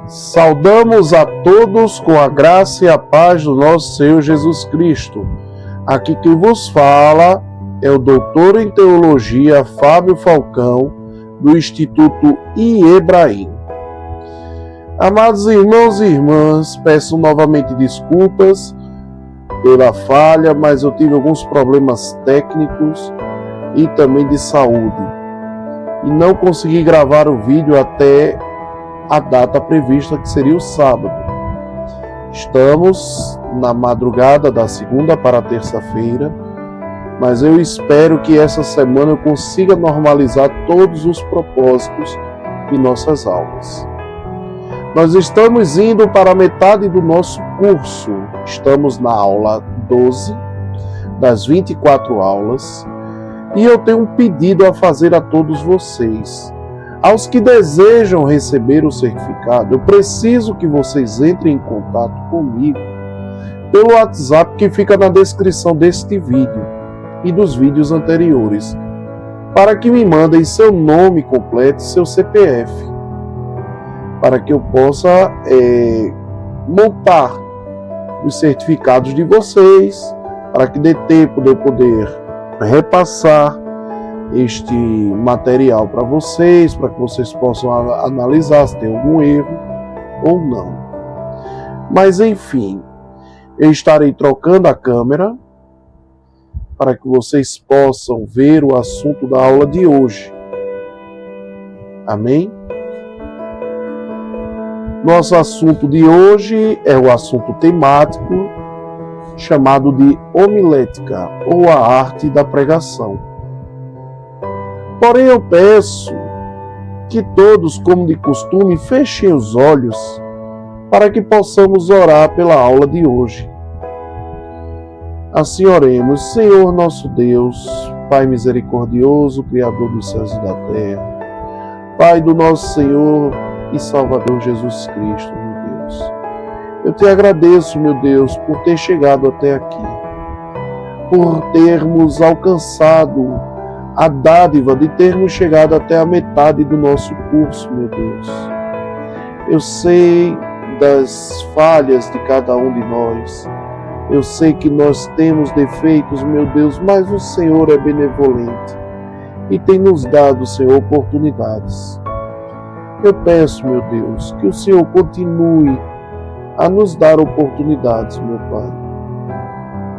Saudamos a todos com a graça e a paz do nosso Senhor Jesus Cristo. Aqui quem vos fala é o doutor em teologia Fábio Falcão, do Instituto IEBRAHIM. Amados irmãos e irmãs, peço novamente desculpas pela falha, mas eu tive alguns problemas técnicos e também de saúde. E não consegui gravar o vídeo até a data prevista, que seria o sábado. Estamos na madrugada da segunda para a terça-feira, mas eu espero que essa semana eu consiga normalizar todos os propósitos de nossas aulas. Nós estamos indo para a metade do nosso curso. Estamos na aula 12 das 24 aulas e eu tenho um pedido a fazer a todos vocês. Aos que desejam receber o certificado, eu preciso que vocês entrem em contato comigo pelo WhatsApp que fica na descrição deste vídeo e dos vídeos anteriores, para que me mandem seu nome completo e seu CPF, para que eu possa montar os certificados de vocês, para que dê tempo de eu poder repassar este material para vocês, para que vocês possam analisar se tem algum erro ou não. Mas enfim, eu estarei trocando a câmera para que vocês possam ver o assunto da aula de hoje. Amém? Nosso assunto de hoje é o assunto temático chamado de homilética, ou a arte da pregação. Porém, eu peço que todos, como de costume, fechem os olhos para que possamos orar pela aula de hoje. Assim oremos. Senhor nosso Deus, Pai misericordioso, Criador dos céus e da terra, Pai do nosso Senhor e Salvador Jesus Cristo, meu Deus. Eu te agradeço, meu Deus, por ter chegado até aqui, por termos alcançado a dádiva de termos chegado até a metade do nosso curso, meu Deus. Eu sei das falhas de cada um de nós. Eu sei que nós temos defeitos, meu Deus, mas o Senhor é benevolente e tem nos dado, Senhor, oportunidades. Eu peço, meu Deus, que o Senhor continue a nos dar oportunidades, meu Pai.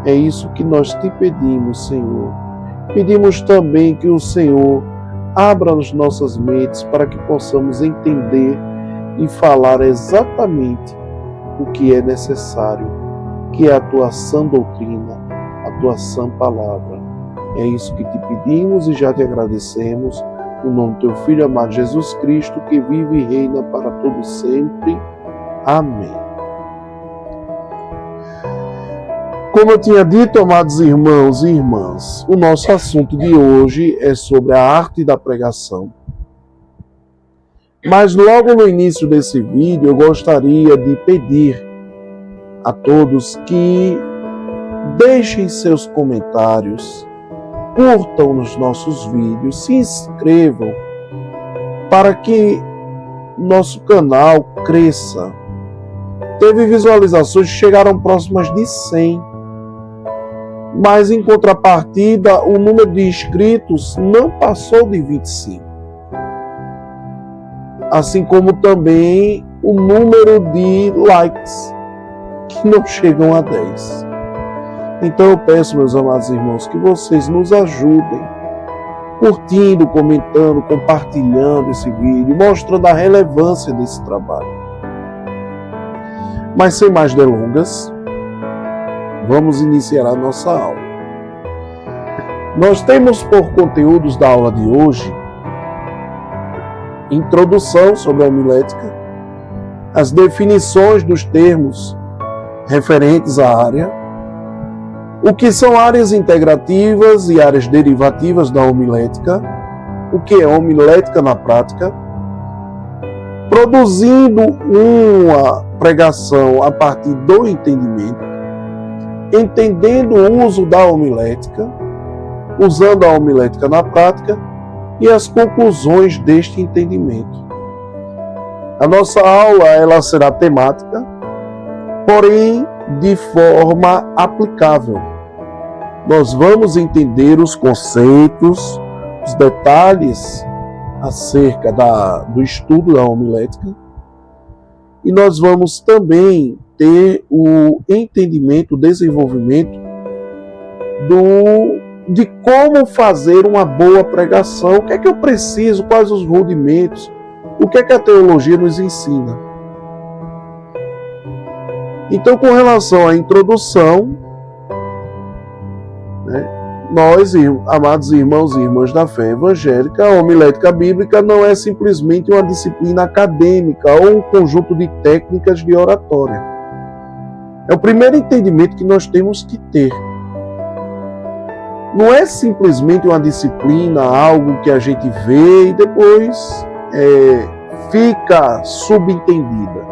É isso que nós te pedimos, Senhor. Pedimos também que o Senhor abra as nossas mentes para que possamos entender e falar exatamente o que é necessário, que é a tua sã doutrina, a tua sã palavra. É isso que te pedimos e já te agradecemos, no nome do teu Filho amado Jesus Cristo, que vive e reina para todo sempre. Amém. Como eu tinha dito, amados irmãos e irmãs, o nosso assunto de hoje é sobre a arte da pregação. Mas logo no início desse vídeo, eu gostaria de pedir a todos que deixem seus comentários, curtam os nossos vídeos, se inscrevam para que nosso canal cresça. Teve visualizações que chegaram próximas de 100. Mas, em contrapartida, o número de inscritos não passou de 25. Assim como também o número de likes, que não chegam a 10. Então eu peço, meus amados irmãos, que vocês nos ajudem, curtindo, comentando, compartilhando esse vídeo, mostrando a relevância desse trabalho. Mas sem mais delongas, vamos iniciar a nossa aula. Nós temos por conteúdos da aula de hoje introdução sobre a homilética, as definições dos termos referentes à área, o que são áreas integrativas e áreas derivativas da homilética, o que é homilética na prática, produzindo uma pregação a partir do entendimento, entendendo o uso da homilética, usando a homilética na prática e as conclusões deste entendimento. A nossa aula ela será temática, porém de forma aplicável. Nós vamos entender os conceitos, os detalhes acerca do estudo da homilética, e nós vamos também ter o entendimento, o desenvolvimento de como fazer uma boa pregação, o que é que eu preciso, quais os rudimentos, o que é que a teologia nos ensina. Então, com relação à introdução, nós, amados irmãos e irmãs da fé evangélica, a homilética bíblica não é simplesmente uma disciplina acadêmica ou um conjunto de técnicas de oratória. É o primeiro entendimento que nós temos que ter. Não é simplesmente uma disciplina, algo que a gente vê e depois fica subentendida.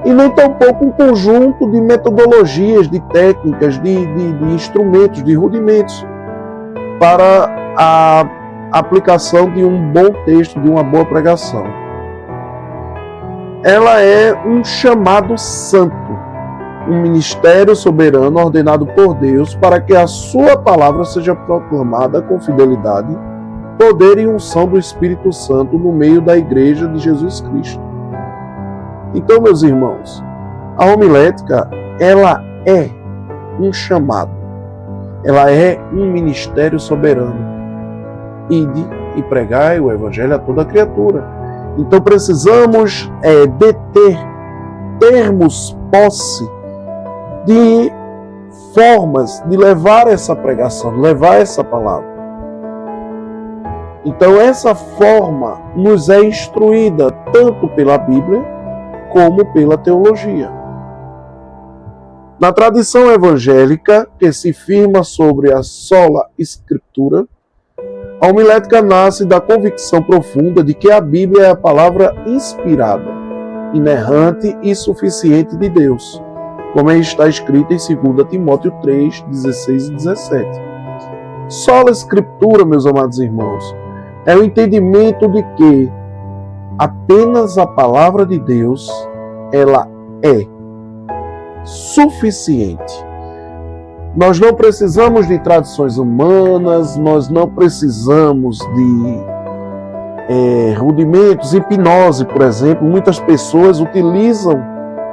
E nem tampouco um conjunto de metodologias, de técnicas, de instrumentos, de rudimentos para a aplicação de um bom texto, de uma boa pregação. Ela é um chamado santo, um ministério soberano ordenado por Deus para que a sua palavra seja proclamada com fidelidade, poder e unção do Espírito Santo no meio da igreja de Jesus Cristo. Então, meus irmãos, a homilética, ela é um chamado, ela é um ministério soberano. Ide e pregai o evangelho a toda criatura. Então precisamos termos posse de formas de levar essa pregação, de levar essa palavra. Então essa forma nos é instruída tanto pela Bíblia como pela teologia. Na tradição evangélica, que se firma sobre a sola Escritura, a homilética nasce da convicção profunda de que a Bíblia é a palavra inspirada, inerrante e suficiente de Deus, como está escrito em 2 Timóteo 3, 16 e 17. Sola Escritura, meus amados irmãos, é o entendimento de que apenas a palavra de Deus, ela é suficiente. Nós não precisamos de tradições humanas, nós não precisamos de rudimentos, hipnose, por exemplo. Muitas pessoas utilizam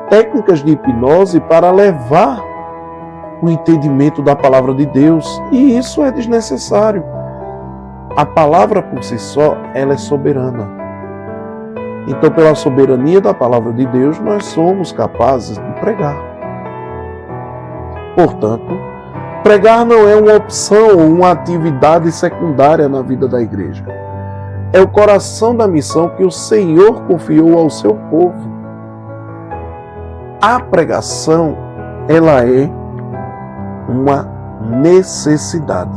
técnicas de hipnose para levar o entendimento da palavra de Deus, e isso é desnecessário. A palavra por si só, ela é soberana. Então, pela soberania da palavra de Deus, nós somos capazes de pregar. Portanto, pregar não é uma opção ou uma atividade secundária na vida da igreja. É o coração da missão que o Senhor confiou ao seu povo. A pregação, ela é uma necessidade.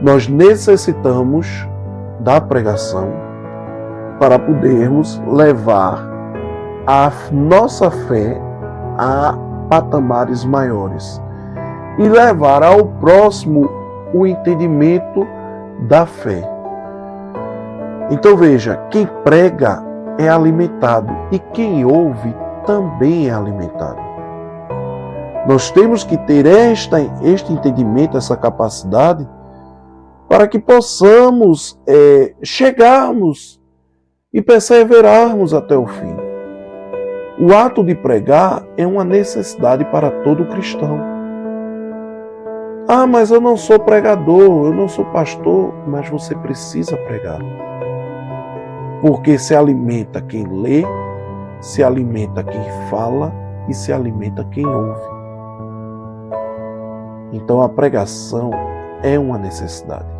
Nós necessitamos da pregação para podermos levar a nossa fé a patamares maiores e levar ao próximo o entendimento da fé. Então veja, quem prega é alimentado e quem ouve também é alimentado. Nós temos que ter este entendimento, essa capacidade, para que possamos chegarmos e perseverarmos até o fim. O ato de pregar é uma necessidade para todo cristão. Ah, mas eu não sou pregador, eu não sou pastor, mas você precisa pregar. Porque se alimenta quem lê, se alimenta quem fala e se alimenta quem ouve. Então a pregação é uma necessidade.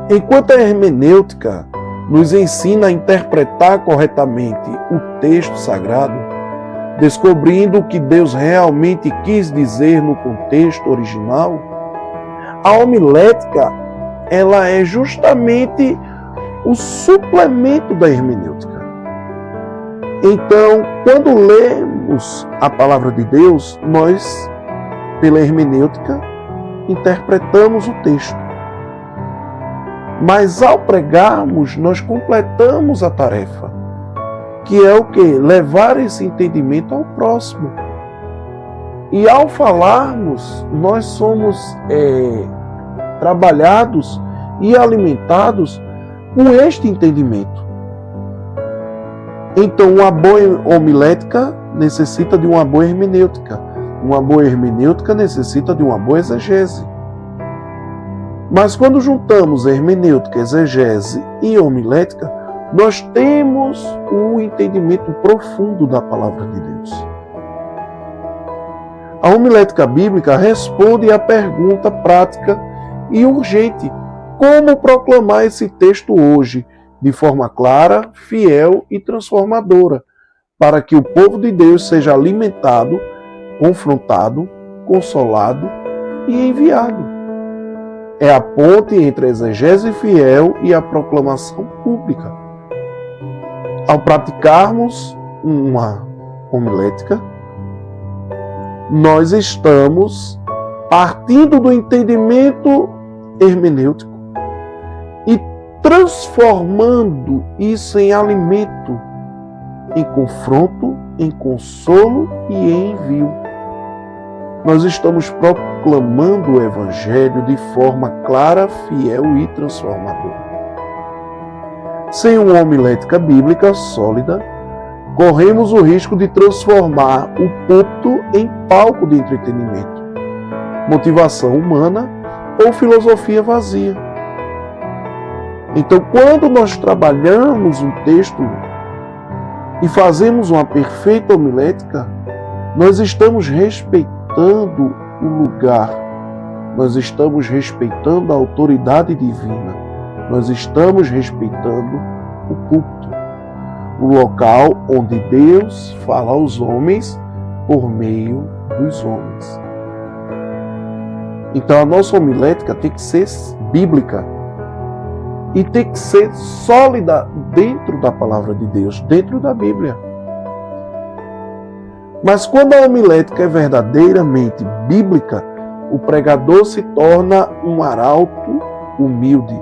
Enquanto a hermenêutica nos ensina a interpretar corretamente o texto sagrado, descobrindo o que Deus realmente quis dizer no contexto original, a homilética, ela é justamente o suplemento da hermenêutica. Então, quando lemos a palavra de Deus, nós, pela hermenêutica, interpretamos o texto. Mas ao pregarmos, nós completamos a tarefa, que é o quê? Levar esse entendimento ao próximo. E ao falarmos, nós somos trabalhados e alimentados com este entendimento. Então, uma boa homilética necessita de uma boa hermenêutica. Uma boa hermenêutica necessita de uma boa exegese. Mas quando juntamos hermenêutica, exegese e homilética, nós temos um entendimento profundo da palavra de Deus. A homilética bíblica responde à pergunta prática e urgente: como proclamar esse texto hoje de forma clara, fiel e transformadora, para que o povo de Deus seja alimentado, confrontado, consolado e enviado. É a ponte entre a exegese fiel e a proclamação pública. Ao praticarmos uma homilética, nós estamos partindo do entendimento hermenêutico e transformando isso em alimento, em confronto, em consolo e em envio. Nós estamos proclamando o Evangelho de forma clara, fiel e transformadora. Sem uma homilética bíblica sólida, corremos o risco de transformar o púlpito em palco de entretenimento, motivação humana ou filosofia vazia. Então, quando nós trabalhamos um texto e fazemos uma perfeita homilética, nós estamos respeitando o lugar, nós estamos respeitando a autoridade divina, nós estamos respeitando o púlpito, o local onde Deus fala aos homens por meio dos homens. Então a nossa homilética tem que ser bíblica e tem que ser sólida dentro da palavra de Deus, dentro da Bíblia. Mas quando a homilética é verdadeiramente bíblica, o pregador se torna um arauto humilde,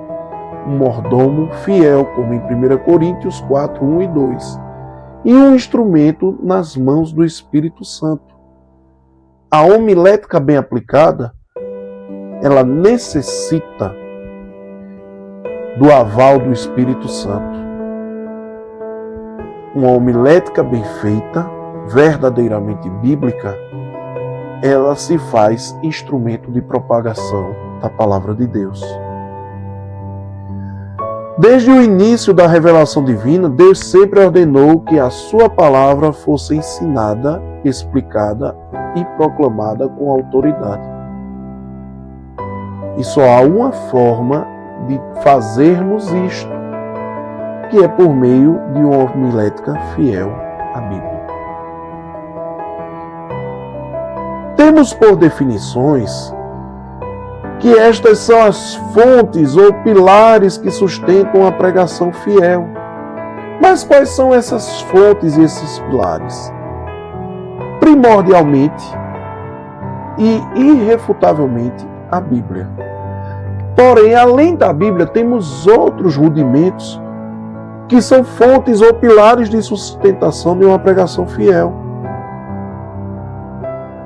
um mordomo fiel, como em 1 Coríntios 4, 1 e 2, e um instrumento nas mãos do Espírito Santo. A homilética bem aplicada, ela necessita do aval do Espírito Santo. Uma homilética bem feita, verdadeiramente bíblica, ela se faz instrumento de propagação da palavra de Deus. Desde o início da revelação divina, Deus sempre ordenou que a sua palavra fosse ensinada, explicada e proclamada com autoridade. E só há uma forma de fazermos isto, que é por meio de uma homilética fiel à Bíblia. Temos por definições que estas são as fontes ou pilares que sustentam a pregação fiel. Mas quais são essas fontes e esses pilares? Primordialmente e irrefutavelmente a Bíblia. Porém, além da Bíblia, temos outros rudimentos que são fontes ou pilares de sustentação de uma pregação fiel.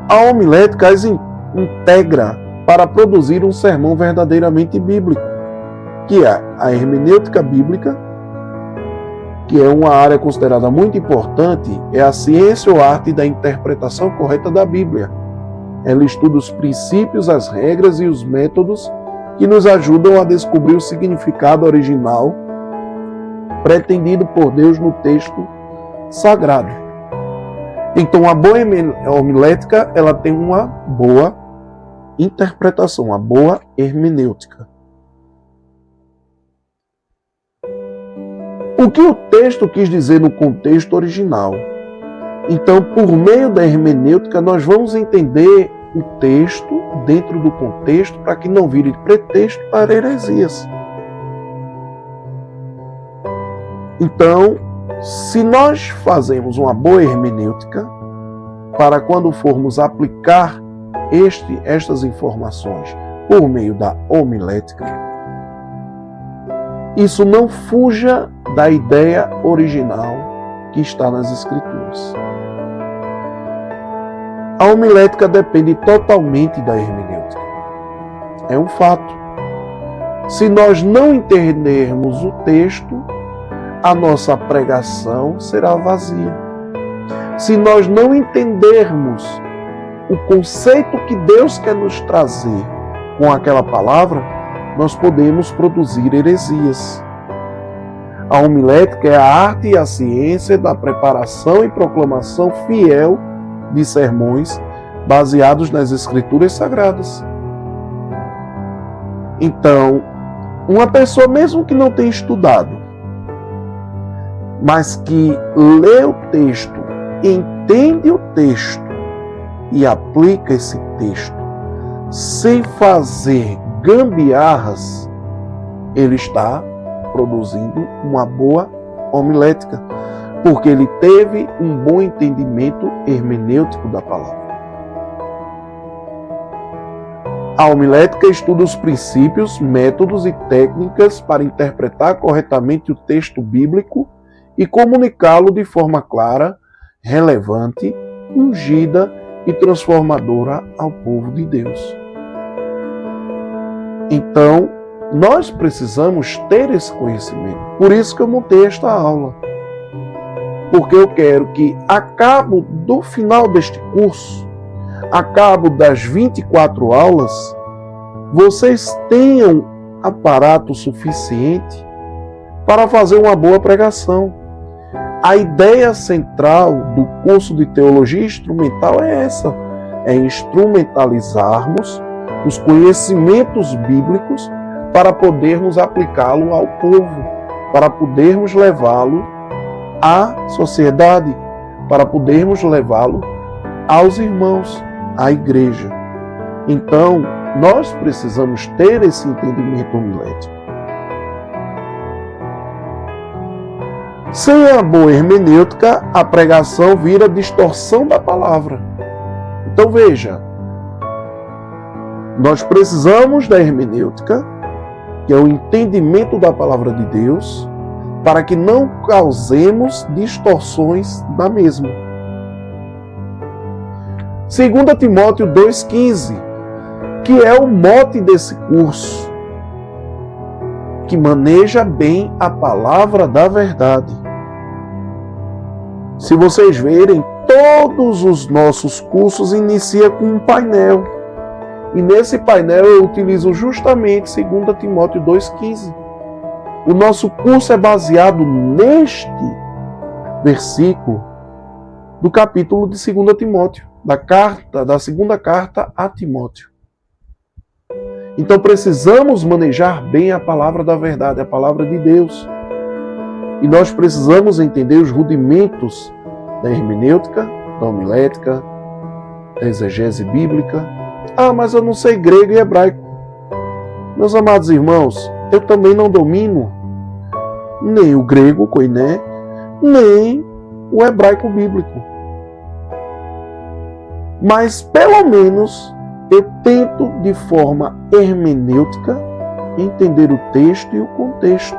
A homilética as integra para produzir um sermão verdadeiramente bíblico, que é a hermenêutica bíblica, que é uma área considerada muito importante, é a ciência ou arte da interpretação correta da Bíblia. Ela estuda os princípios, as regras e os métodos que nos ajudam a descobrir o significado original pretendido por Deus no texto sagrado. Então, a boa homilética, ela tem uma boa interpretação, uma boa hermenêutica. O que o texto quis dizer no contexto original? Então, por meio da hermenêutica, nós vamos entender o texto dentro do contexto para que não vire pretexto para heresias. Então, se nós fazemos uma boa hermenêutica, para quando formos aplicar estas informações por meio da homilética, isso não fuja da ideia original que está nas Escrituras. A homilética depende totalmente da hermenêutica. É um fato. Se nós não entendermos o texto, a nossa pregação será vazia. Se nós não entendermos o conceito que Deus quer nos trazer com aquela palavra, nós podemos produzir heresias. A homilética é a arte e a ciência da preparação e proclamação fiel de sermões baseados nas Escrituras Sagradas. Então, uma pessoa mesmo que não tenha estudado, mas que lê o texto, entende o texto e aplica esse texto sem fazer gambiarras, ele está produzindo uma boa homilética, porque ele teve um bom entendimento hermenêutico da palavra. A homilética estuda os princípios, métodos e técnicas para interpretar corretamente o texto bíblico e comunicá-lo de forma clara, relevante, ungida e transformadora ao povo de Deus. Então, nós precisamos ter esse conhecimento. Por isso que eu montei esta aula. Porque eu quero que, a cabo do final deste curso, a cabo das 24 aulas, vocês tenham aparato suficiente para fazer uma boa pregação. A ideia central do curso de Teologia Instrumental é essa: é instrumentalizarmos os conhecimentos bíblicos para podermos aplicá-lo ao povo, para podermos levá-lo à sociedade, para podermos levá-lo aos irmãos, à igreja. Então, nós precisamos ter esse entendimento homilético. Sem a boa hermenêutica, a pregação vira distorção da palavra. Então veja, nós precisamos da hermenêutica, que é o entendimento da palavra de Deus, para que não causemos distorções da mesma. 2 Timóteo 2,15, que é o mote desse curso, que maneja bem a palavra da verdade. Se vocês verem, todos os nossos cursos iniciam com um painel. E nesse painel eu utilizo justamente 2 Timóteo 2,15. O nosso curso é baseado neste versículo do capítulo de 2 Timóteo, da segunda carta a Timóteo. Então precisamos manejar bem a palavra da verdade, a palavra de Deus. E nós precisamos entender os rudimentos da hermenêutica, da homilética, da exegese bíblica. Ah, mas eu não sei grego e hebraico. Meus amados irmãos, eu também não domino nem o grego, koiné, nem o hebraico bíblico. Mas, pelo menos, eu tento, de forma hermenêutica, entender o texto e o contexto.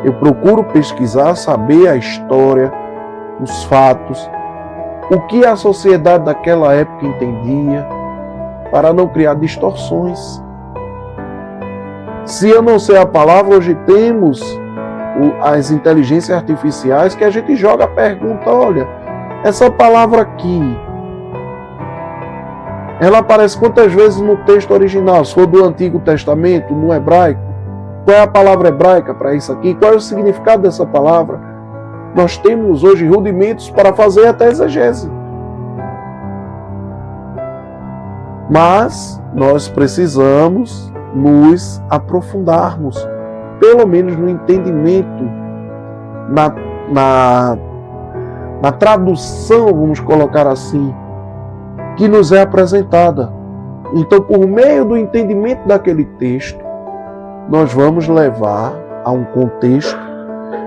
Eu procuro pesquisar, saber a história, os fatos, o que a sociedade daquela época entendia, para não criar distorções. Se eu não sei a palavra, hoje temos as inteligências artificiais que a gente joga a pergunta: olha, essa palavra aqui, ela aparece quantas vezes no texto original? Se for do Antigo Testamento, no hebraico, qual é a palavra hebraica para isso aqui? Qual é o significado dessa palavra? Nós temos hoje rudimentos para fazer até exegese. Mas nós precisamos nos aprofundarmos, pelo menos no entendimento, na tradução, vamos colocar assim, que nos é apresentada. Então, por meio do entendimento daquele texto, nós vamos levar a um contexto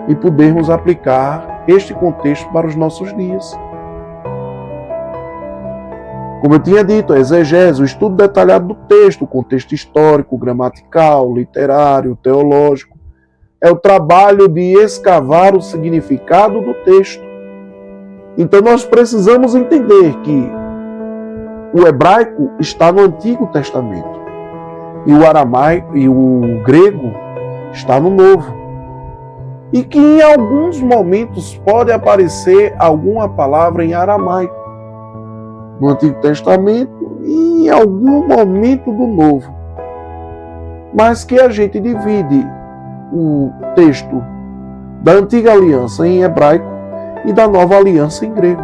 e podermos aplicar este contexto para os nossos dias. Como eu tinha dito, a exegese, o estudo detalhado do texto, o contexto histórico, gramatical, literário, teológico, é o trabalho de escavar o significado do texto. Então nós precisamos entender que o hebraico está no Antigo Testamento e o aramaico e o grego está no Novo. E que em alguns momentos pode aparecer alguma palavra em aramaico no Antigo Testamento e em algum momento do Novo. Mas que a gente divide o texto da Antiga Aliança em hebraico e da Nova Aliança em grego.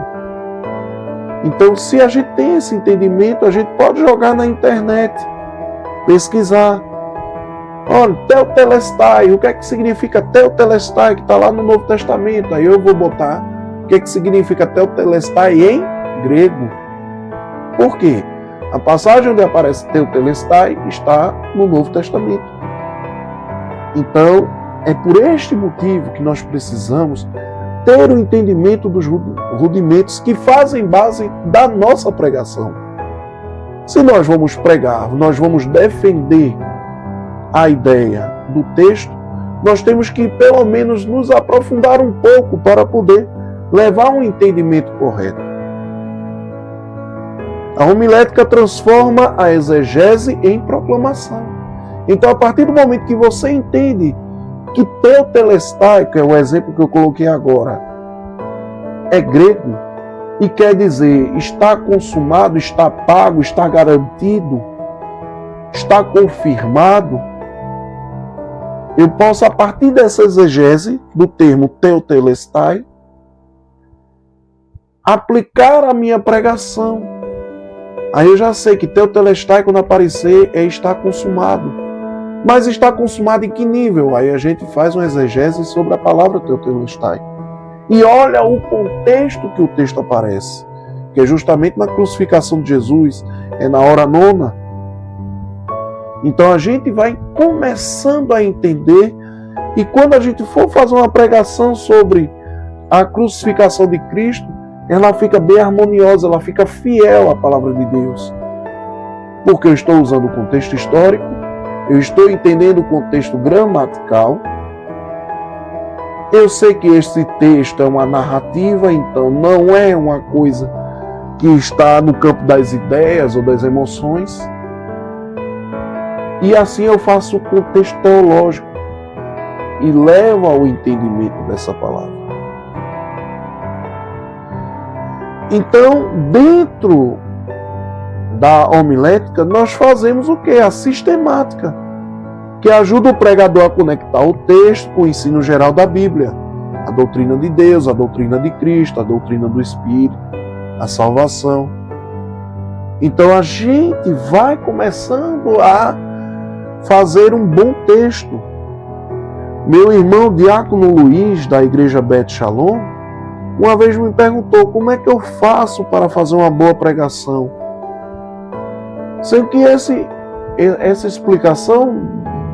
Então, se a gente tem esse entendimento, a gente pode jogar na internet, pesquisar. Olha, Teotelestai, o que é que significa Teotelestai, que está lá no Novo Testamento? Aí eu vou botar o que é que significa Teotelestai em grego. Por quê? A passagem onde aparece Teotelestai está no Novo Testamento. Então, é por este motivo que nós precisamos ter o entendimento dos rudimentos que fazem base da nossa pregação. Se nós vamos pregar, nós vamos defender a ideia do texto, nós temos que pelo menos nos aprofundar um pouco para poder levar um entendimento correto. A homilética transforma a exegese em proclamação. Então, a partir do momento que você entende que Teotelestai, que é o exemplo que eu coloquei agora, é grego e quer dizer está consumado, está pago, está garantido, está confirmado, eu posso, a partir dessa exegese do termo Teotelestai, aplicar a minha pregação. Aí eu já sei que Teotelestai, quando aparecer, é está consumado. Mas está consumado em que nível? Aí a gente faz uma exegese sobre a palavra Teotelestai. E olha o contexto que o texto aparece, que é justamente na crucificação de Jesus, é na hora nona. Então a gente vai começando a entender, e quando a gente for fazer uma pregação sobre a crucificação de Cristo, ela fica bem harmoniosa, ela fica fiel à palavra de Deus. Porque eu estou usando o contexto histórico, eu estou entendendo o contexto gramatical, eu sei que esse texto é uma narrativa, então não é uma coisa que está no campo das ideias ou das emoções. E assim eu faço o contexto teológico e levo ao entendimento dessa palavra. Então, dentro da homilética, nós fazemos o quê? A sistemática, que ajuda o pregador a conectar o texto com o ensino geral da Bíblia, a doutrina de Deus, a doutrina de Cristo, a doutrina do Espírito, a salvação. Então a gente vai começando a fazer um bom texto. Meu irmão Diácono Luiz, da Igreja Beth Shalom, uma vez me perguntou como é que eu faço para fazer uma boa pregação. Sendo que essa explicação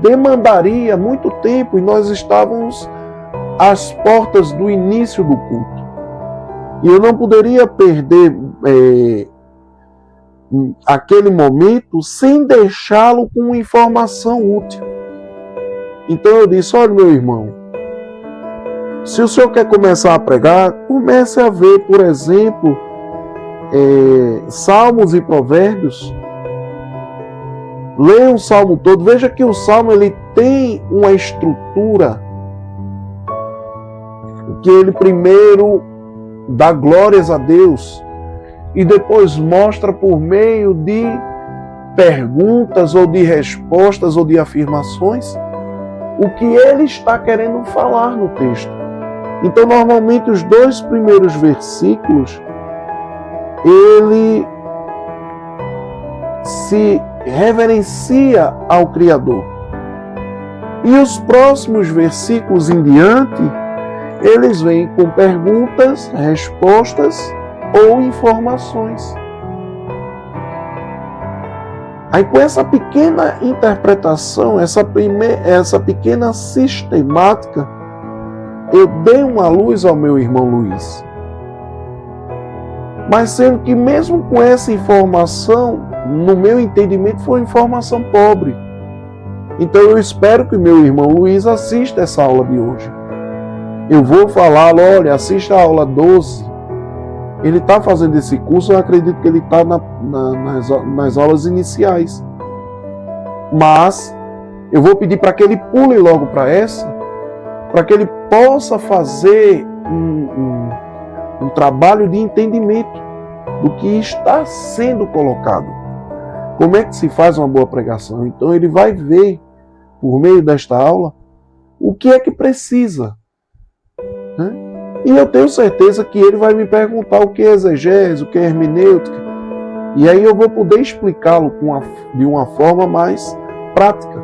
demandaria muito tempo e nós estávamos às portas do início do culto. E eu não poderia perder aquele momento sem deixá-lo com informação útil. Então eu disse, olha meu irmão, se o senhor quer começar a pregar, comece a ver, por exemplo, Salmos e Provérbios. Leia um salmo todo, veja que o salmo ele tem uma estrutura que ele primeiro dá glórias a Deus e depois mostra por meio de perguntas ou de respostas ou de afirmações o que ele está querendo falar no texto. Então, normalmente, os 2 primeiros versículos, ele se reverencia ao Criador. E os próximos versículos em diante, eles vêm com perguntas, respostas ou informações. Aí com essa pequena interpretação, essa pequena sistemática, eu dei uma luz ao meu irmão Luiz. Mas sendo que mesmo com essa informação, no meu entendimento foi informação pobre. Então eu espero que meu irmão Luiz assista essa aula de hoje. Eu vou falar, olha, assista a aula 12. Ele está fazendo esse curso, eu acredito que ele está nas aulas iniciais. Mas eu vou pedir para que ele pule logo para essa, para que ele possa fazer um trabalho de entendimento do que está sendo colocado. Como é que se faz uma boa pregação? Então ele vai ver, por meio desta aula, o que é que precisa. Né? E eu tenho certeza que ele vai me perguntar o que é exegese, o que é hermenêutica. E aí eu vou poder explicá-lo de uma forma mais prática.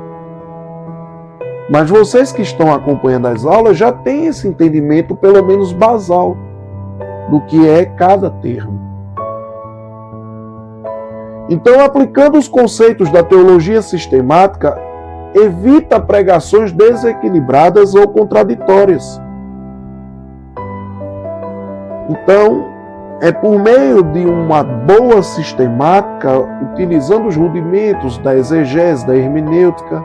Mas vocês que estão acompanhando as aulas já têm esse entendimento, pelo menos basal, do que é cada termo. Então, aplicando os conceitos da teologia sistemática, evita pregações desequilibradas ou contraditórias. Então, é por meio de uma boa sistemática, utilizando os rudimentos da exegese, da hermenêutica,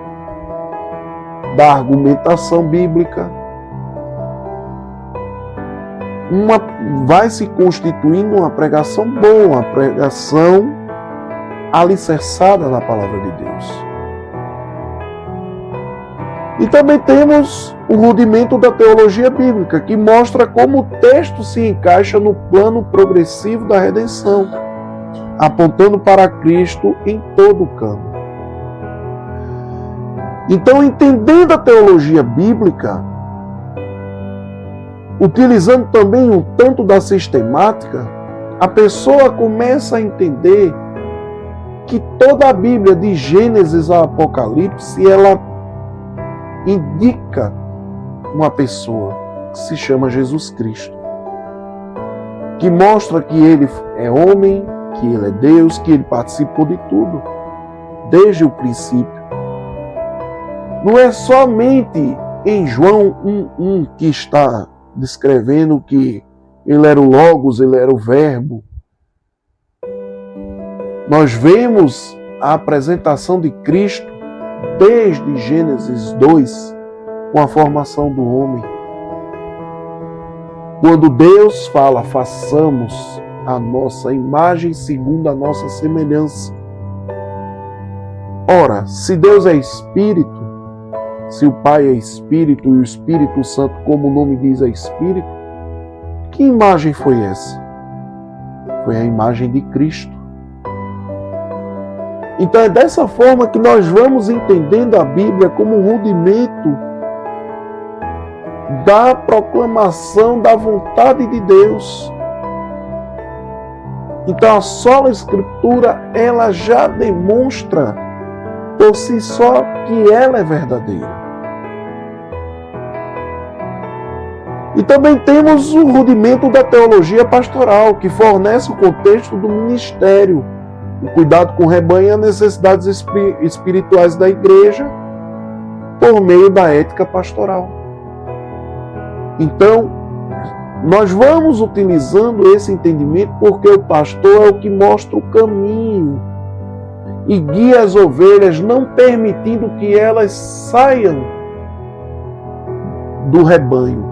da argumentação bíblica, vai se constituindo uma pregação boa, uma pregação alicerçada na palavra de Deus. E também temos o rudimento da teologia bíblica, que mostra como o texto se encaixa no plano progressivo da redenção, apontando para Cristo em todo o campo. Então, entendendo a teologia bíblica, utilizando também um tanto da sistemática, a pessoa começa a entender que toda a Bíblia, de Gênesis a Apocalipse, ela indica uma pessoa que se chama Jesus Cristo, que mostra que ele é homem, que ele é Deus, que ele participou de tudo, desde o princípio. Não é somente em João 1:1 que está descrevendo que ele era o Logos, ele era o Verbo. Nós vemos a apresentação de Cristo desde Gênesis 2, com a formação do homem. Quando Deus fala, façamos a nossa imagem segundo a nossa semelhança. Ora, se Deus é Espírito, se o Pai é Espírito e o Espírito Santo, como o nome diz, é Espírito, que imagem foi essa? Foi a imagem de Cristo. Então é dessa forma que nós vamos entendendo a Bíblia como um rudimento da proclamação da vontade de Deus. Então a sola Escritura, ela já demonstra por si só que ela é verdadeira. E também temos o rudimento da teologia pastoral, que fornece o contexto do ministério, o cuidado com o rebanho e as necessidades espirituais da igreja por meio da ética pastoral. Então, nós vamos utilizando esse entendimento porque o pastor é o que mostra o caminho e guia as ovelhas, não permitindo que elas saiam do rebanho,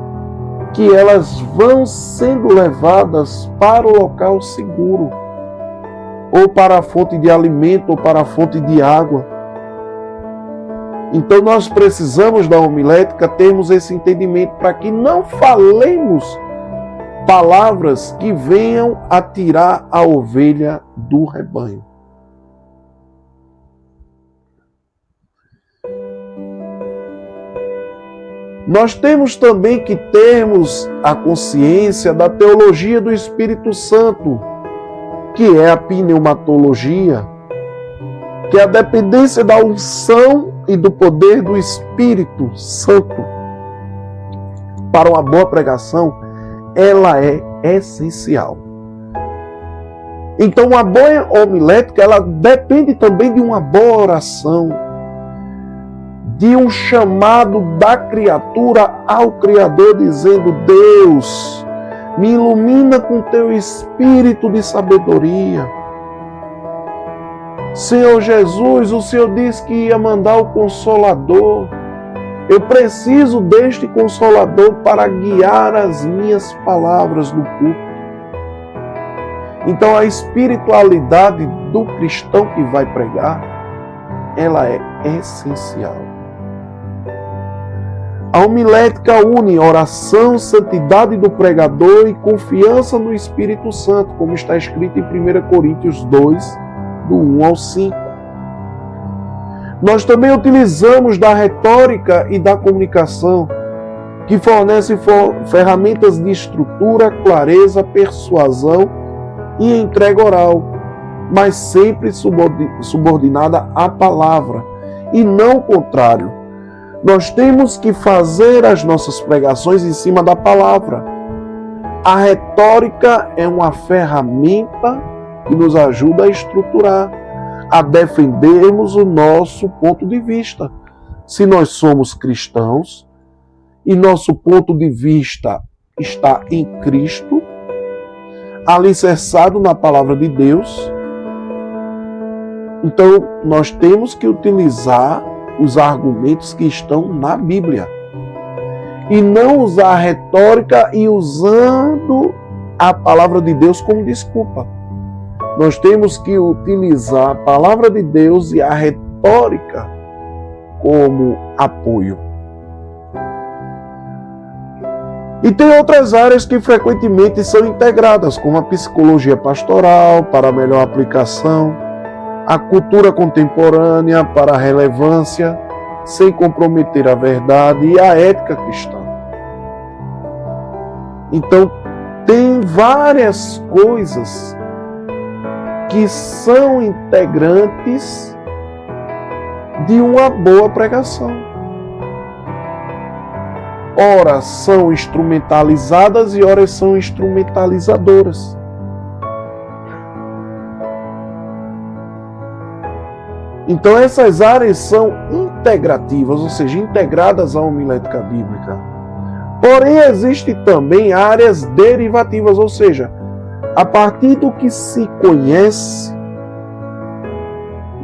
que elas vão sendo levadas para o local seguro, ou para a fonte de alimento, ou para a fonte de água. Então nós precisamos da homilética termos esse entendimento para que não falemos palavras que venham a tirar a ovelha do rebanho. Nós temos também que termos a consciência da teologia do Espírito Santo, que é a pneumatologia, que é a dependência da unção e do poder do Espírito Santo para uma boa pregação, ela é essencial. Então, uma boa homilética, ela depende também de uma boa oração, de um chamado da criatura ao Criador, dizendo: Deus, me ilumina com teu espírito de sabedoria. Senhor Jesus, o Senhor disse que ia mandar o Consolador. Eu preciso deste Consolador para guiar as minhas palavras no culto. Então a espiritualidade do cristão que vai pregar, ela é essencial. A homilética une oração, santidade do pregador e confiança no Espírito Santo, como está escrito em 1 Coríntios 2, do 1 ao 5. Nós também utilizamos da retórica e da comunicação, que fornece ferramentas de estrutura, clareza, persuasão e entrega oral, mas sempre subordinada à palavra, e não o contrário. Nós temos que fazer as nossas pregações em cima da palavra. A retórica é uma ferramenta que nos ajuda a estruturar, a defendermos o nosso ponto de vista. Se nós somos cristãos e nosso ponto de vista está em Cristo, alicerçado na palavra de Deus, então nós temos que utilizar os argumentos que estão na Bíblia e não usar a retórica e usando a palavra de Deus como desculpa. Nós temos que utilizar a palavra de Deus e a retórica como apoio. E tem outras áreas que frequentemente são integradas, como a psicologia pastoral, para a melhor aplicação, a cultura contemporânea, para a relevância, sem comprometer a verdade, e a ética cristã. Então, tem várias coisas que são integrantes de uma boa pregação. Ora são instrumentalizadas e ora são instrumentalizadoras. Então essas áreas são integrativas, ou seja, integradas à homilética bíblica. Porém, existem também áreas derivativas, ou seja, a partir do que se conhece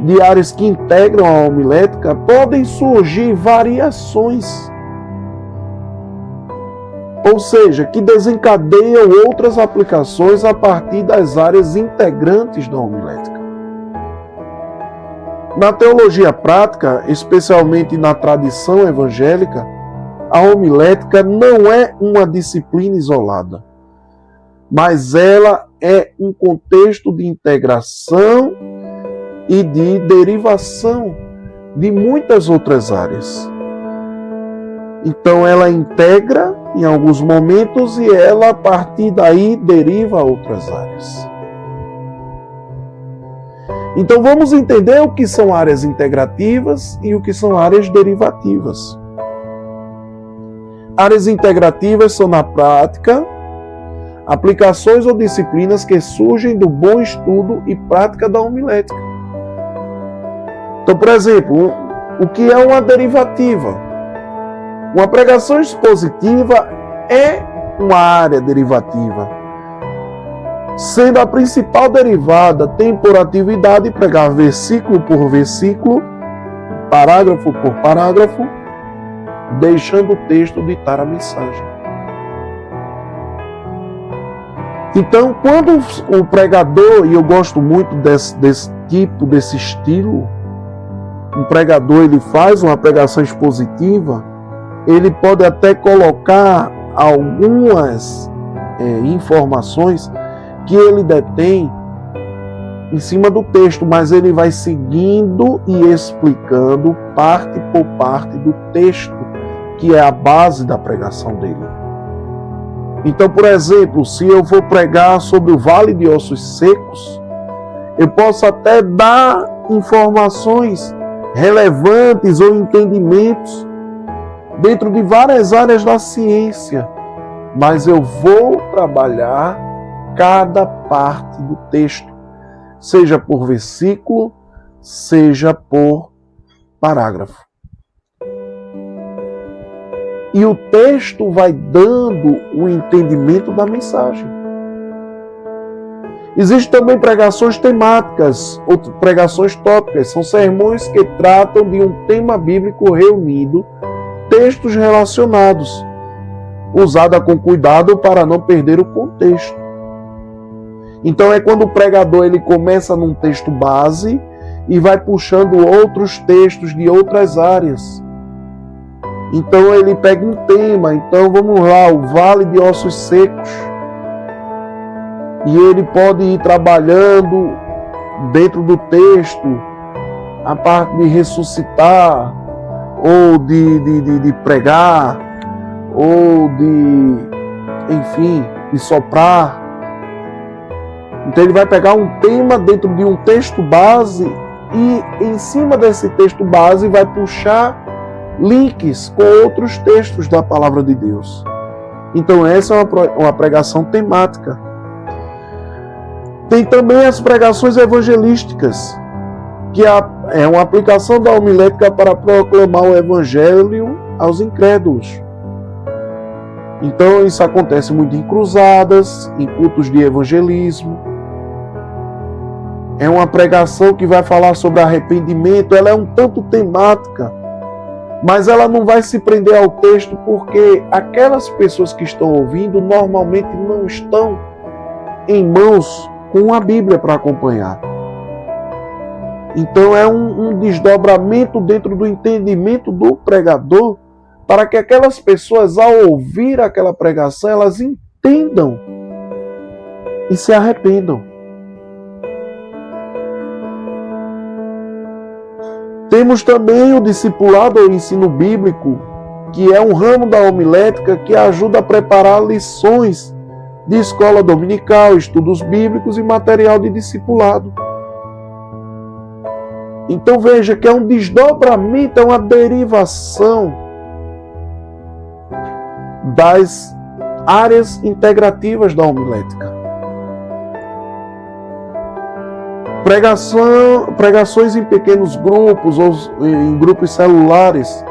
de áreas que integram a homilética, podem surgir variações, ou seja, que desencadeiam outras aplicações a partir das áreas integrantes da homilética. Na teologia prática, especialmente na tradição evangélica, a homilética não é uma disciplina isolada, mas ela é um contexto de integração e de derivação de muitas outras áreas. Então ela integra em alguns momentos e ela, a partir daí, deriva a outras áreas. Então vamos entender o que são áreas integrativas e o que são áreas derivativas. Áreas integrativas são, na prática, aplicações ou disciplinas que surgem do bom estudo e prática da homilética. Então, por exemplo, o que é uma derivativa? Uma pregação expositiva é uma área derivativa, sendo a principal derivada temporatividade, pregar versículo por versículo, parágrafo por parágrafo, deixando o texto ditar a mensagem. Então, quando o pregador, e eu gosto muito desse tipo, desse estilo, um pregador ele faz uma pregação expositiva, ele pode até colocar algumas informações que ele detém em cima do texto, mas ele vai seguindo e explicando parte por parte do texto, que é a base da pregação dele. Então, por exemplo, se eu for pregar sobre o Vale de Ossos Secos, eu posso até dar informações relevantes ou entendimentos dentro de várias áreas da ciência, mas eu vou trabalhar cada parte do texto, seja por versículo, seja por parágrafo. E o texto vai dando o entendimento da mensagem. Existem também pregações temáticas, ou pregações tópicas. São sermões que tratam de um tema bíblico reunido, textos relacionados, usada com cuidado para não perder o contexto. Então é quando o pregador ele começa num texto base e vai puxando outros textos de outras áreas. Então ele pega um tema, então vamos lá, o Vale de Ossos Secos. E ele pode ir trabalhando dentro do texto a parte de ressuscitar, ou de pregar, ou de soprar. Então ele vai pegar um tema dentro de um texto base e em cima desse texto base vai puxar links com outros textos da Palavra de Deus. Então essa é uma pregação temática. Tem também as pregações evangelísticas, que é uma aplicação da homilética para proclamar o Evangelho aos incrédulos. Então isso acontece muito em cruzadas, em cultos de evangelismo. É uma pregação que vai falar sobre arrependimento, ela é um tanto temática, mas ela não vai se prender ao texto porque aquelas pessoas que estão ouvindo normalmente não estão em mãos com a Bíblia para acompanhar. Então é um desdobramento dentro do entendimento do pregador para que aquelas pessoas, ao ouvir aquela pregação, elas entendam e se arrependam. Temos também o discipulado ou ensino bíblico, que é um ramo da homilética que ajuda a preparar lições de escola dominical, estudos bíblicos e material de discipulado. Então veja que é um desdobramento, é uma derivação das áreas integrativas da homilética. Pregações em pequenos grupos ou em grupos celulares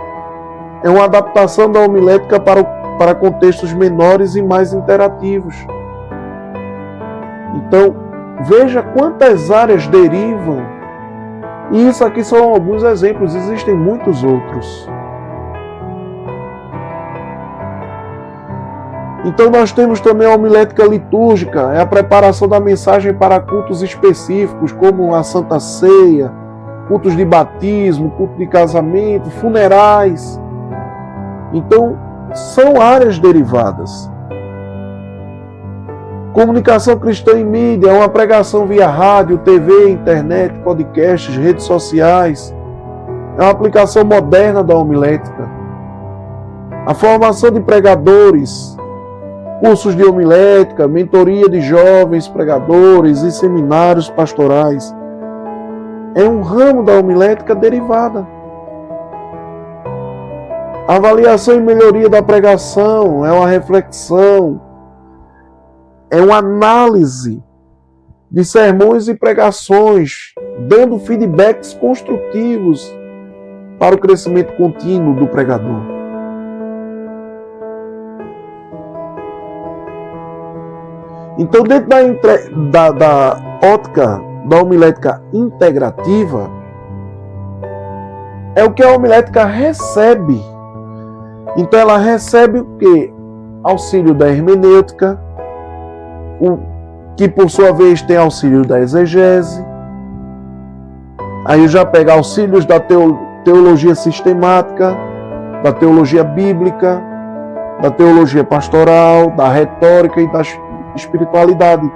é uma adaptação da homilética para contextos menores e mais interativos. Então, veja quantas áreas derivam. E isso aqui são alguns exemplos, existem muitos outros. Então nós temos também a homilética litúrgica, é a preparação da mensagem para cultos específicos, como a Santa Ceia, cultos de batismo, culto de casamento, funerais. Então, são áreas derivadas. Comunicação cristã em mídia, é uma pregação via rádio, TV, internet, podcasts, redes sociais. É uma aplicação moderna da homilética. A formação de pregadores, cursos de homilética, mentoria de jovens pregadores e seminários pastorais. É um ramo da homilética derivada. Avaliação e melhoria da pregação é uma reflexão, é uma análise de sermões e pregações, dando feedbacks construtivos para o crescimento contínuo do pregador. Então, dentro da ótica da homilética integrativa, é o que a homilética recebe. Então, ela recebe o quê? Auxílio da hermenêutica, que por sua vez tem auxílio da exegese. Aí eu já pego auxílios da teologia sistemática, da teologia bíblica, da teologia pastoral, da retórica e da espiritualidade.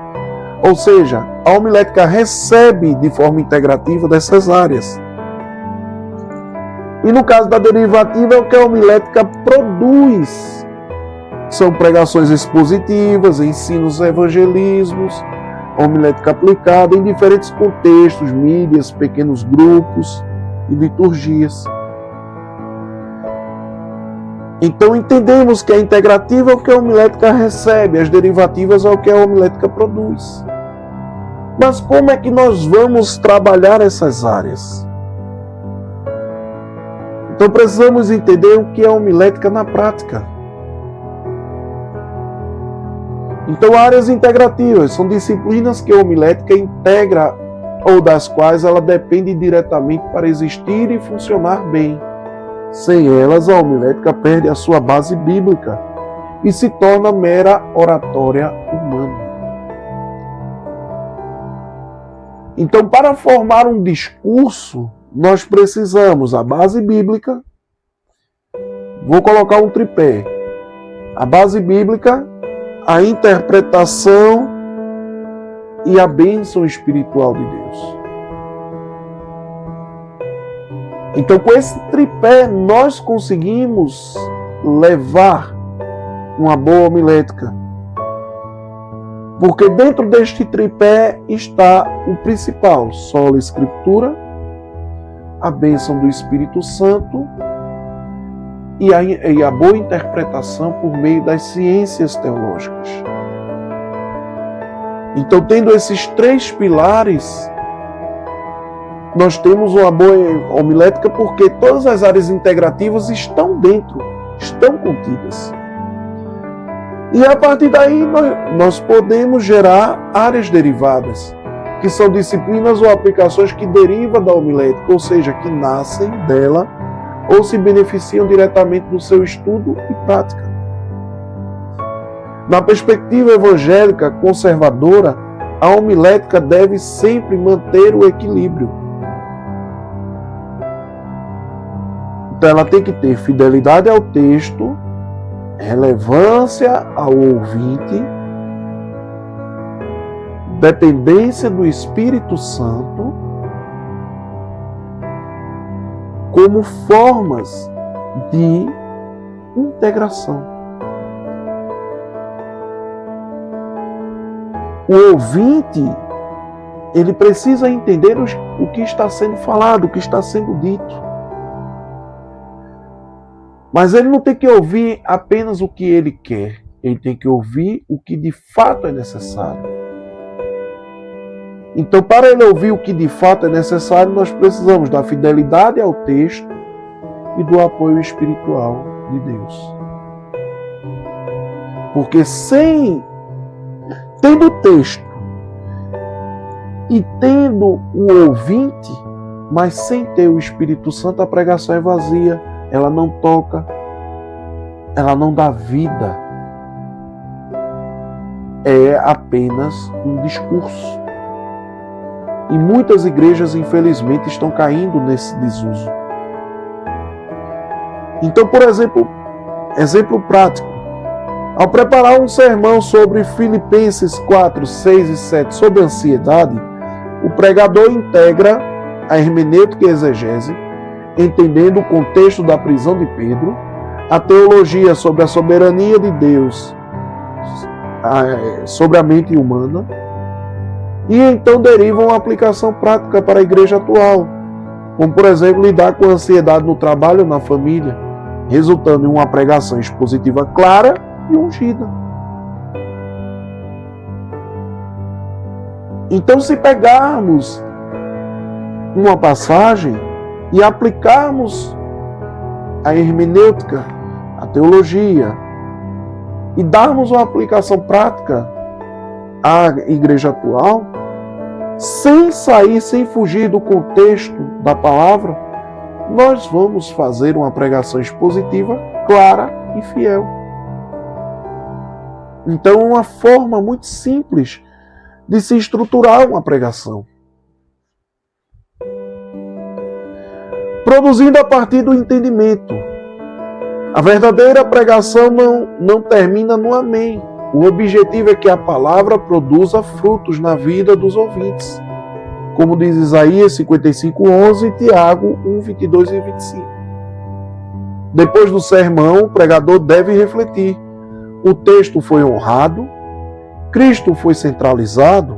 Ou seja, a homilética recebe de forma integrativa dessas áreas. E no caso da derivativa, é o que a homilética produz. São pregações expositivas, ensinos evangelismos, homilética aplicada em diferentes contextos, mídias, pequenos grupos e liturgias. Então entendemos que a integrativa é o que a homilética recebe, as derivativas é o que a homilética produz. Mas como é que nós vamos trabalhar essas áreas? Então precisamos entender o que é homilética na prática. Então, áreas integrativas são disciplinas que a homilética integra ou das quais ela depende diretamente para existir e funcionar bem. Sem elas, a homilética perde a sua base bíblica e se torna mera oratória humana. Então, para formar um discurso, nós precisamos a base bíblica. Vou colocar um tripé. A base bíblica, a interpretação e a bênção espiritual de Deus. Então, com esse tripé, nós conseguimos levar uma boa homilética. Porque dentro deste tripé está o principal: sola escritura, a bênção do Espírito Santo e a boa interpretação por meio das ciências teológicas. Então, tendo esses três pilares, nós temos uma boa homilética, porque todas as áreas integrativas estão dentro, estão contidas. E a partir daí nós podemos gerar áreas derivadas, que são disciplinas ou aplicações que derivam da homilética, ou seja, que nascem dela ou se beneficiam diretamente do seu estudo e prática. Na perspectiva evangélica conservadora, a homilética deve sempre manter o equilíbrio. Então ela tem que ter fidelidade ao texto, relevância ao ouvinte, dependência do Espírito Santo, como formas de integração. O ouvinte, ele precisa entender o que está sendo falado, o que está sendo dito. Mas ele não tem que ouvir apenas o que ele quer. Ele tem que ouvir o que de fato é necessário. Então, para ele ouvir o que de fato é necessário, nós precisamos da fidelidade ao texto e do apoio espiritual de Deus. Porque tendo o texto e tendo o ouvinte, mas sem ter o Espírito Santo, a pregação é vazia. Ela não toca, ela não dá vida. É apenas um discurso. E muitas igrejas, infelizmente, estão caindo nesse desuso. Então, por exemplo prático, ao preparar um sermão sobre Filipenses 4, 6 e 7, sobre ansiedade, o pregador integra a hermenêutica e a exegese, entendendo o contexto da prisão de Pedro, a teologia sobre a soberania de Deus sobre a mente humana, e então deriva uma aplicação prática para a igreja atual, como, por exemplo, lidar com a ansiedade no trabalho ou na família, resultando em uma pregação expositiva clara e ungida. Então, se pegarmos uma passagem e aplicarmos a hermenêutica, a teologia, e darmos uma aplicação prática à igreja atual, sem fugir do contexto da palavra, nós vamos fazer uma pregação expositiva clara e fiel. Então, é uma forma muito simples de se estruturar uma pregação. Produzindo a partir do entendimento. A verdadeira pregação não termina no amém. O objetivo é que a palavra produza frutos na vida dos ouvintes, como diz Isaías 55:11 e Tiago 1:22 e 25. Depois do sermão, o pregador deve refletir: o texto foi honrado, Cristo foi centralizado,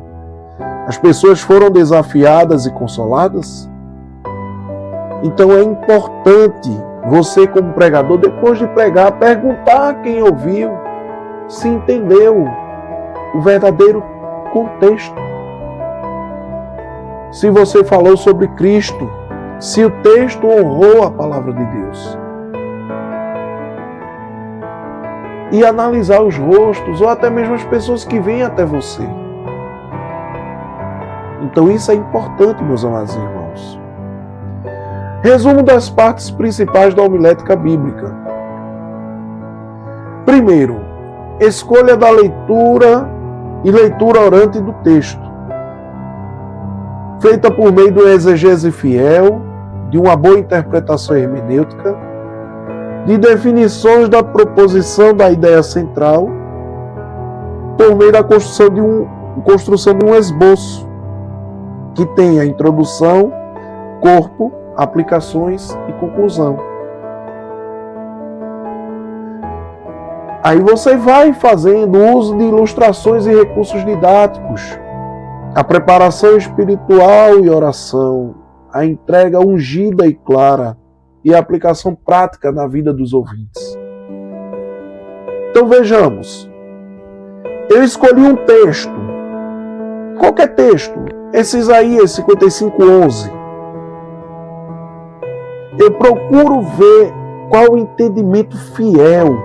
as pessoas foram desafiadas e consoladas. Então é importante você, como pregador, depois de pregar, perguntar a quem ouviu se entendeu o verdadeiro contexto. Se você falou sobre Cristo, se o texto honrou a palavra de Deus. e analisar os rostos, ou até mesmo as pessoas que vêm até você. Então isso é importante, meus amados irmãos. Resumo das partes principais da homilética bíblica. Primeiro, escolha da leitura e leitura orante do texto, feita por meio do exegese fiel, de uma boa interpretação hermenêutica, de definições da proposição da ideia central, por meio da construção de um esboço, que tem a introdução, corpo, aplicações e conclusão. Aí você vai fazendo uso de ilustrações e recursos didáticos, a preparação espiritual e oração, a entrega ungida e clara e a aplicação prática na vida dos ouvintes. Então vejamos, eu escolhi um texto, qualquer texto, esse Isaías 55:11. Eu procuro ver qual o entendimento fiel,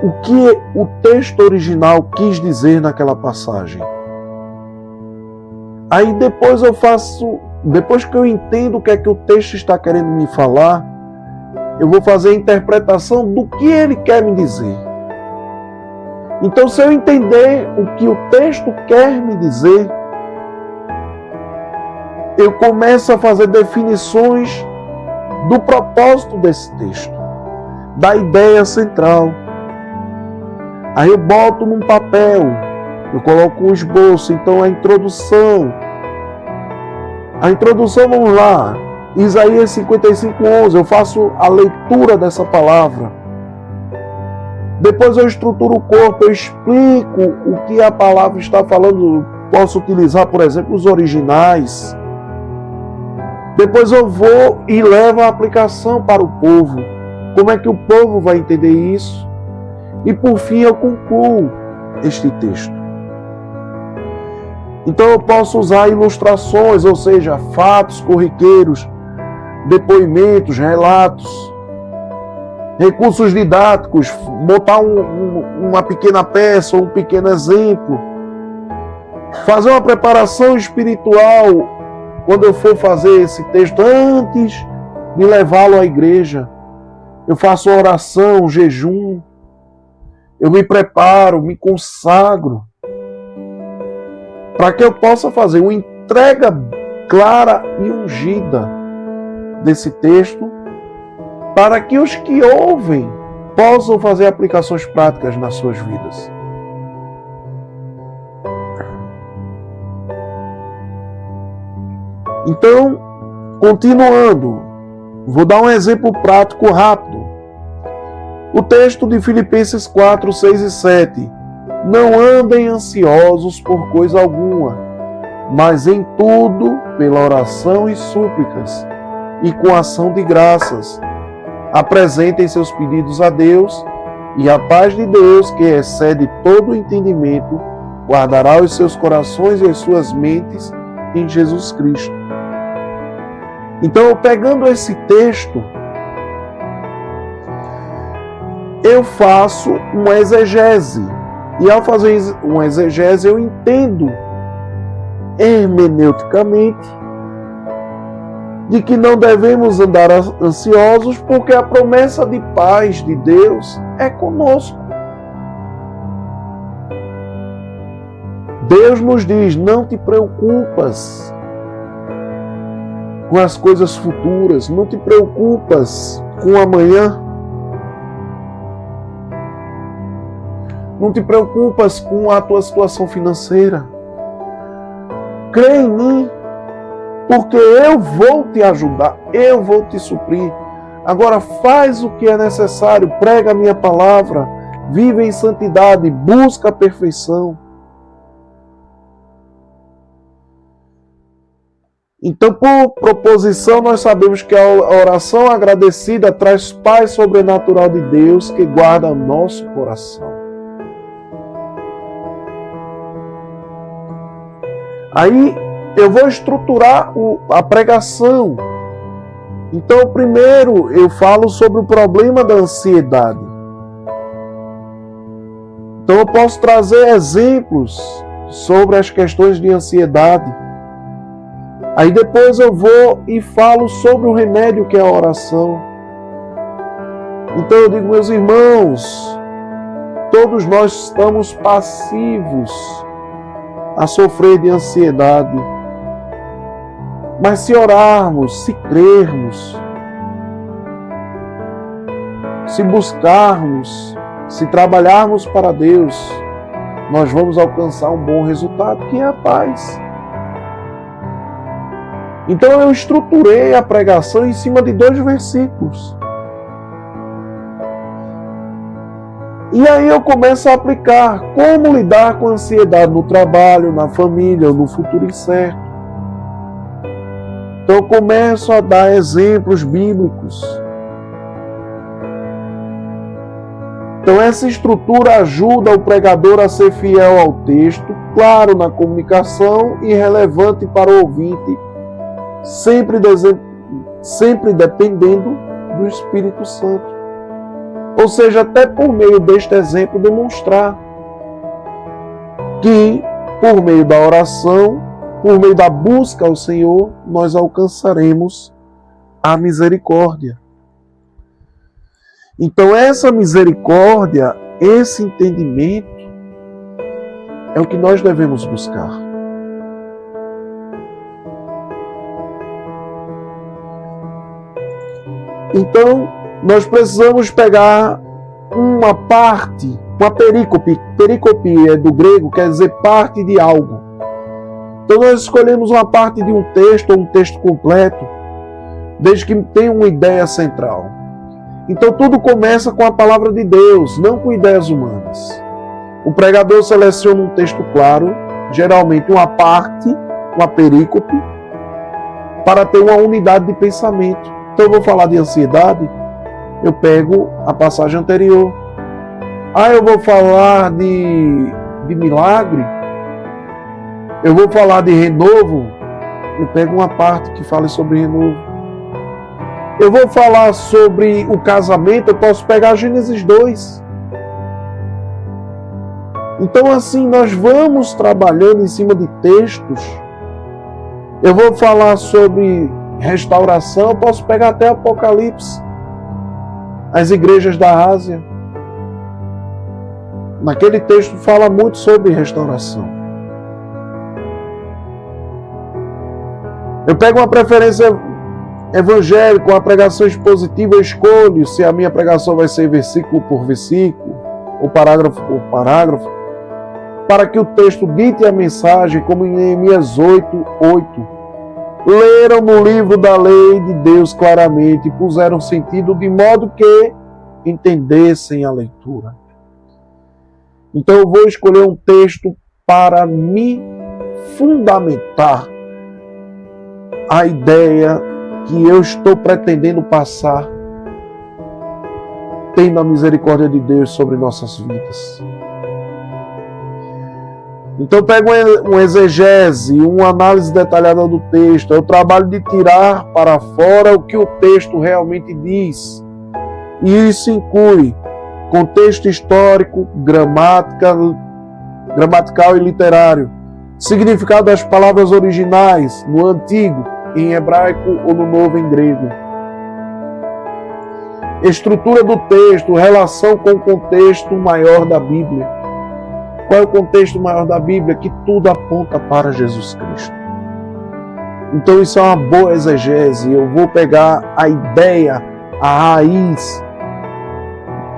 o que o texto original quis dizer naquela passagem. Aí depois depois que eu entendo o que é que o texto está querendo me falar, eu vou fazer a interpretação do que ele quer me dizer. Então, se eu entender o que o texto quer me dizer, eu começo a fazer definições do propósito desse texto, da ideia central. Aí eu boto num papel, eu coloco um esboço, então a introdução. A introdução, vamos lá, Isaías 55:11, eu faço a leitura dessa palavra. Depois eu estruturo o corpo, eu explico o que a palavra está falando, posso utilizar, por exemplo, os originais. Depois eu vou e levo a aplicação para o povo. Como é que o povo vai entender isso? E por fim eu concluo este texto. Então eu posso usar ilustrações, ou seja, fatos corriqueiros, depoimentos, relatos, recursos didáticos, botar uma pequena peça ou um pequeno exemplo, fazer uma preparação espiritual quando eu for fazer esse texto, antes de levá-lo à igreja. Eu faço oração, jejum, eu me preparo, me consagro, para que eu possa fazer uma entrega clara e ungida desse texto, para que os que ouvem possam fazer aplicações práticas nas suas vidas. Então, continuando, vou dar um exemplo prático rápido. O texto de Filipenses 4, 6 e 7. Não andem ansiosos por coisa alguma, mas em tudo, pela oração e súplicas, e com ação de graças, apresentem seus pedidos a Deus, e a paz de Deus, que excede todo o entendimento, guardará os seus corações e as suas mentes em Jesus Cristo. Então, pegando esse texto, eu faço uma exegese. E ao fazer uma exegese, eu entendo hermeneuticamente de que não devemos andar ansiosos, porque a promessa de paz de Deus é conosco. Deus nos diz: não te preocupas com as coisas futuras, não te preocupas com amanhã, não te preocupas com a tua situação financeira. Crê em mim, porque eu vou te ajudar, eu vou te suprir. Agora faz o que é necessário, prega a minha palavra, vive em santidade, busca a perfeição. Então, por proposição, nós sabemos que a oração agradecida traz paz sobrenatural de Deus que guarda o nosso coração. Aí eu vou estruturar a pregação. Então, primeiro eu falo sobre o problema da ansiedade. Então eu posso trazer exemplos sobre as questões de ansiedade. Aí depois eu vou e falo sobre o remédio que é a oração. Então eu digo, meus irmãos, todos nós estamos passivos a sofrer de ansiedade. Mas se orarmos, se crermos, se buscarmos, se trabalharmos para Deus, nós vamos alcançar um bom resultado, que é a paz. Então eu estruturei a pregação em cima de 2 versículos. E aí eu começo a aplicar como lidar com a ansiedade no trabalho, na família, no futuro incerto. Então eu começo a dar exemplos bíblicos. Então essa estrutura ajuda o pregador a ser fiel ao texto, claro na comunicação e relevante para o ouvinte, sempre dependendo do Espírito Santo. Ou seja, até por meio deste exemplo demonstrar que por meio da oração, por meio da busca ao Senhor, nós alcançaremos a misericórdia. Então essa misericórdia, esse entendimento, é o que nós devemos buscar. Então, nós precisamos pegar uma parte, uma perícope. Perícope é do grego, quer dizer parte de algo. Então nós escolhemos uma parte de um texto ou um texto completo, desde que tenha uma ideia central. Então tudo começa com a palavra de Deus, não com ideias humanas. O pregador seleciona um texto claro, geralmente uma parte, uma perícope, para ter uma unidade de pensamento. Então eu vou falar de ansiedade, eu pego a passagem anterior. Eu vou falar de milagre, eu vou falar de renovo, eu pego uma parte que fale sobre renovo. Eu vou falar sobre o casamento, eu posso pegar Gênesis 2. Então assim, nós vamos trabalhando em cima de textos. Eu vou falar sobre restauração, eu posso pegar até Apocalipse. As igrejas da Ásia. Naquele texto fala muito sobre restauração. Eu pego uma preferência evangélica, uma pregação expositiva, eu escolho se a minha pregação vai ser versículo por versículo, ou parágrafo por parágrafo, para que o texto dite a mensagem, como em Neemias 8:8. Leram no livro da lei de Deus claramente e puseram sentido de modo que entendessem a leitura. Então eu vou escolher um texto para me fundamentar a ideia que eu estou pretendendo passar, tendo a misericórdia de Deus sobre nossas vidas. Então eu pego um exegese, uma análise detalhada do texto, é o trabalho de tirar para fora o que o texto realmente diz. E isso inclui contexto histórico, gramatical e literário, significado das palavras originais no antigo, em hebraico ou no novo em grego. Estrutura do texto, relação com o contexto maior da Bíblia. Qual é o contexto maior da Bíblia? Que tudo aponta para Jesus Cristo. Então isso é uma boa exegese. Eu vou pegar a ideia, a raiz,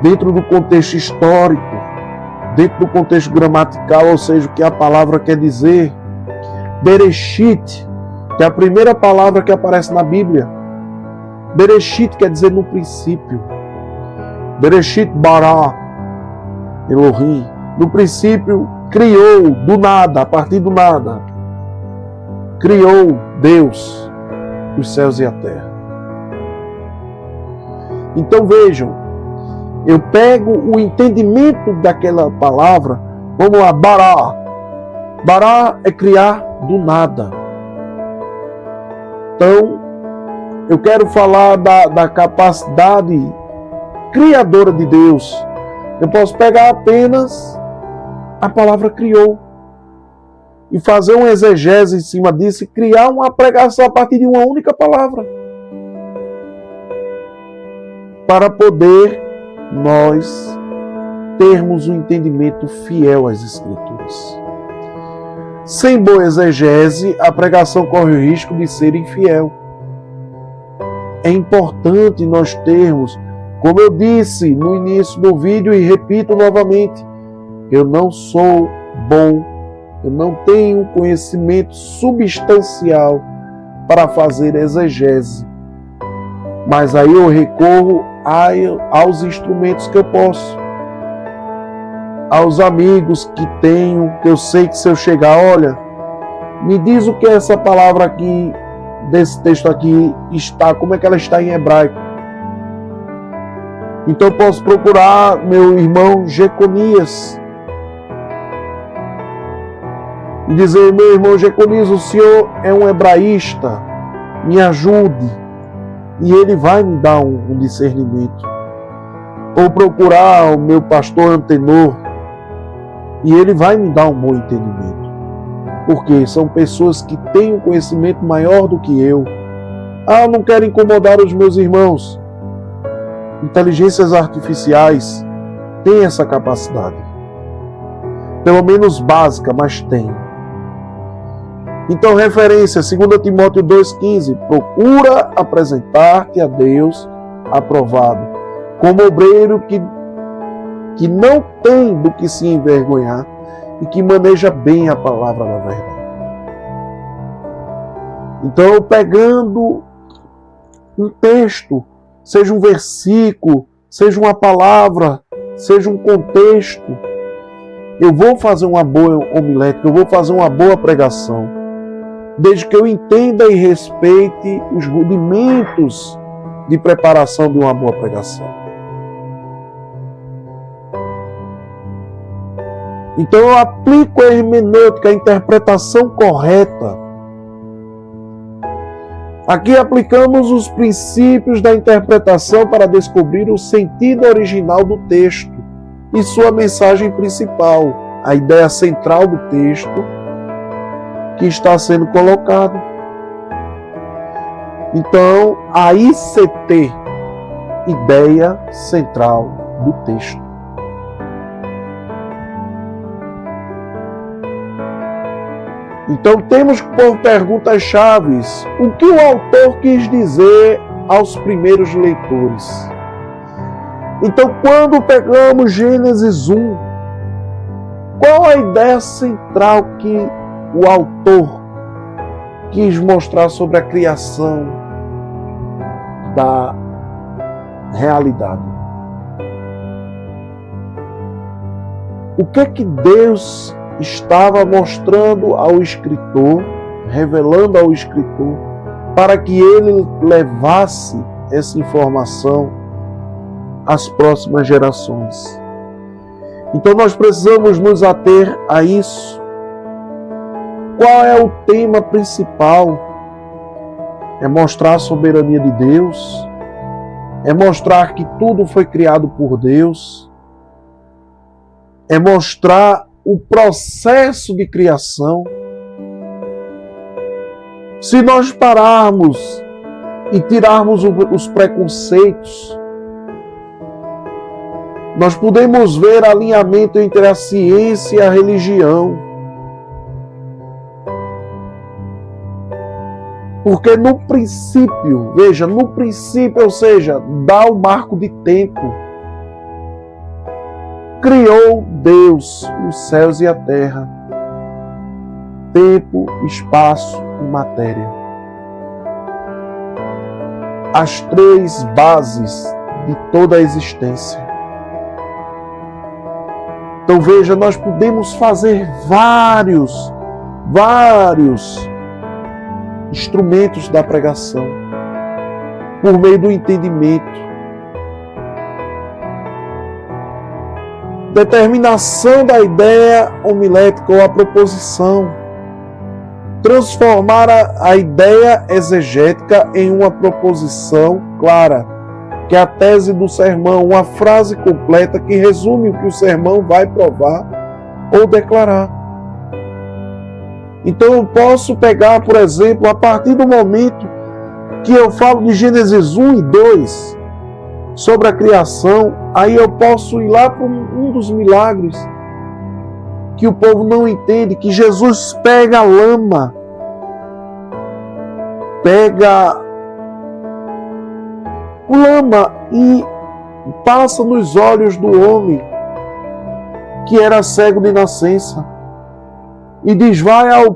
dentro do contexto histórico, dentro do contexto gramatical, ou seja, o que a palavra quer dizer. Bereshit, que é a primeira palavra que aparece na Bíblia. Bereshit quer dizer no princípio. Bereshit bara Elohim. No princípio, criou do nada, a partir do nada. Criou Deus os céus e a terra. Então vejam, eu pego o entendimento daquela palavra, vamos lá, bará. Bará é criar do nada. Então, eu quero falar da capacidade criadora de Deus. Eu posso pegar apenas a palavra criou. E fazer uma exegese em cima disso e criar uma pregação a partir de uma única palavra. Para poder nós termos um entendimento fiel às Escrituras. Sem boa exegese, a pregação corre o risco de ser infiel. É importante nós termos, como eu disse no início do vídeo e repito novamente, eu não sou bom, eu não tenho conhecimento substancial para fazer exegese, mas aí eu recorro aos instrumentos que eu posso, aos amigos que tenho, que eu sei que se eu chegar, olha, me diz o que é essa palavra aqui, desse texto aqui está, como é que ela está em hebraico. Então eu posso procurar meu irmão Jeconias e dizer, meu irmão Jeconias, o senhor é um hebraísta, me ajude. E ele vai me dar um discernimento. Ou procurar o meu pastor Antenor, e ele vai me dar um bom entendimento. Porque são pessoas que têm um conhecimento maior do que eu. Ah, eu não quero incomodar os meus irmãos. Inteligências artificiais têm essa capacidade. Pelo menos básica, mas tem. Então, referência, 2 Timóteo 2,15, procura apresentar-te a Deus aprovado, como obreiro que não tem do que se envergonhar e que maneja bem a palavra da verdade. Então, pegando um texto, seja um versículo, seja uma palavra, seja um contexto, eu vou fazer uma boa homilética, eu vou fazer uma boa pregação, desde que eu entenda e respeite os rudimentos de preparação de uma boa pregação. Então eu aplico a hermenêutica, a interpretação correta. Aqui aplicamos os princípios da interpretação para descobrir o sentido original do texto e sua mensagem principal, a ideia central do texto que está sendo colocado. Então, a ICT, ideia central do texto. Então, temos que pôr perguntas-chave. O que o autor quis dizer aos primeiros leitores? Então, quando pegamos Gênesis 1, qual a ideia central que o autor quis mostrar sobre a criação da realidade? O que é que Deus estava mostrando ao escritor, revelando ao escritor, para que ele levasse essa informação às próximas gerações? Então nós precisamos nos ater a isso. Qual é o tema principal? É mostrar a soberania de Deus? É mostrar que tudo foi criado por Deus? É mostrar o processo de criação? Se nós pararmos e tirarmos os preconceitos, nós podemos ver alinhamento entre a ciência e a religião. Porque no princípio, veja, no princípio, ou seja, dá o marco de tempo, criou Deus os céus e a terra, tempo, espaço e matéria. As três bases de toda a existência. Então veja, nós podemos fazer vários instrumentos da pregação por meio do entendimento, determinação da ideia homilética ou a proposição, transformar a ideia exegética em uma proposição clara, que é a tese do sermão, uma frase completa que resume o que o sermão vai provar ou declarar. Então eu posso pegar, por exemplo, a partir do momento que eu falo de Gênesis 1 e 2, sobre a criação, aí eu posso ir lá para um dos milagres que o povo não entende, que Jesus pega a lama, pega lama e passa nos olhos do homem que era cego de nascença e diz: vai ao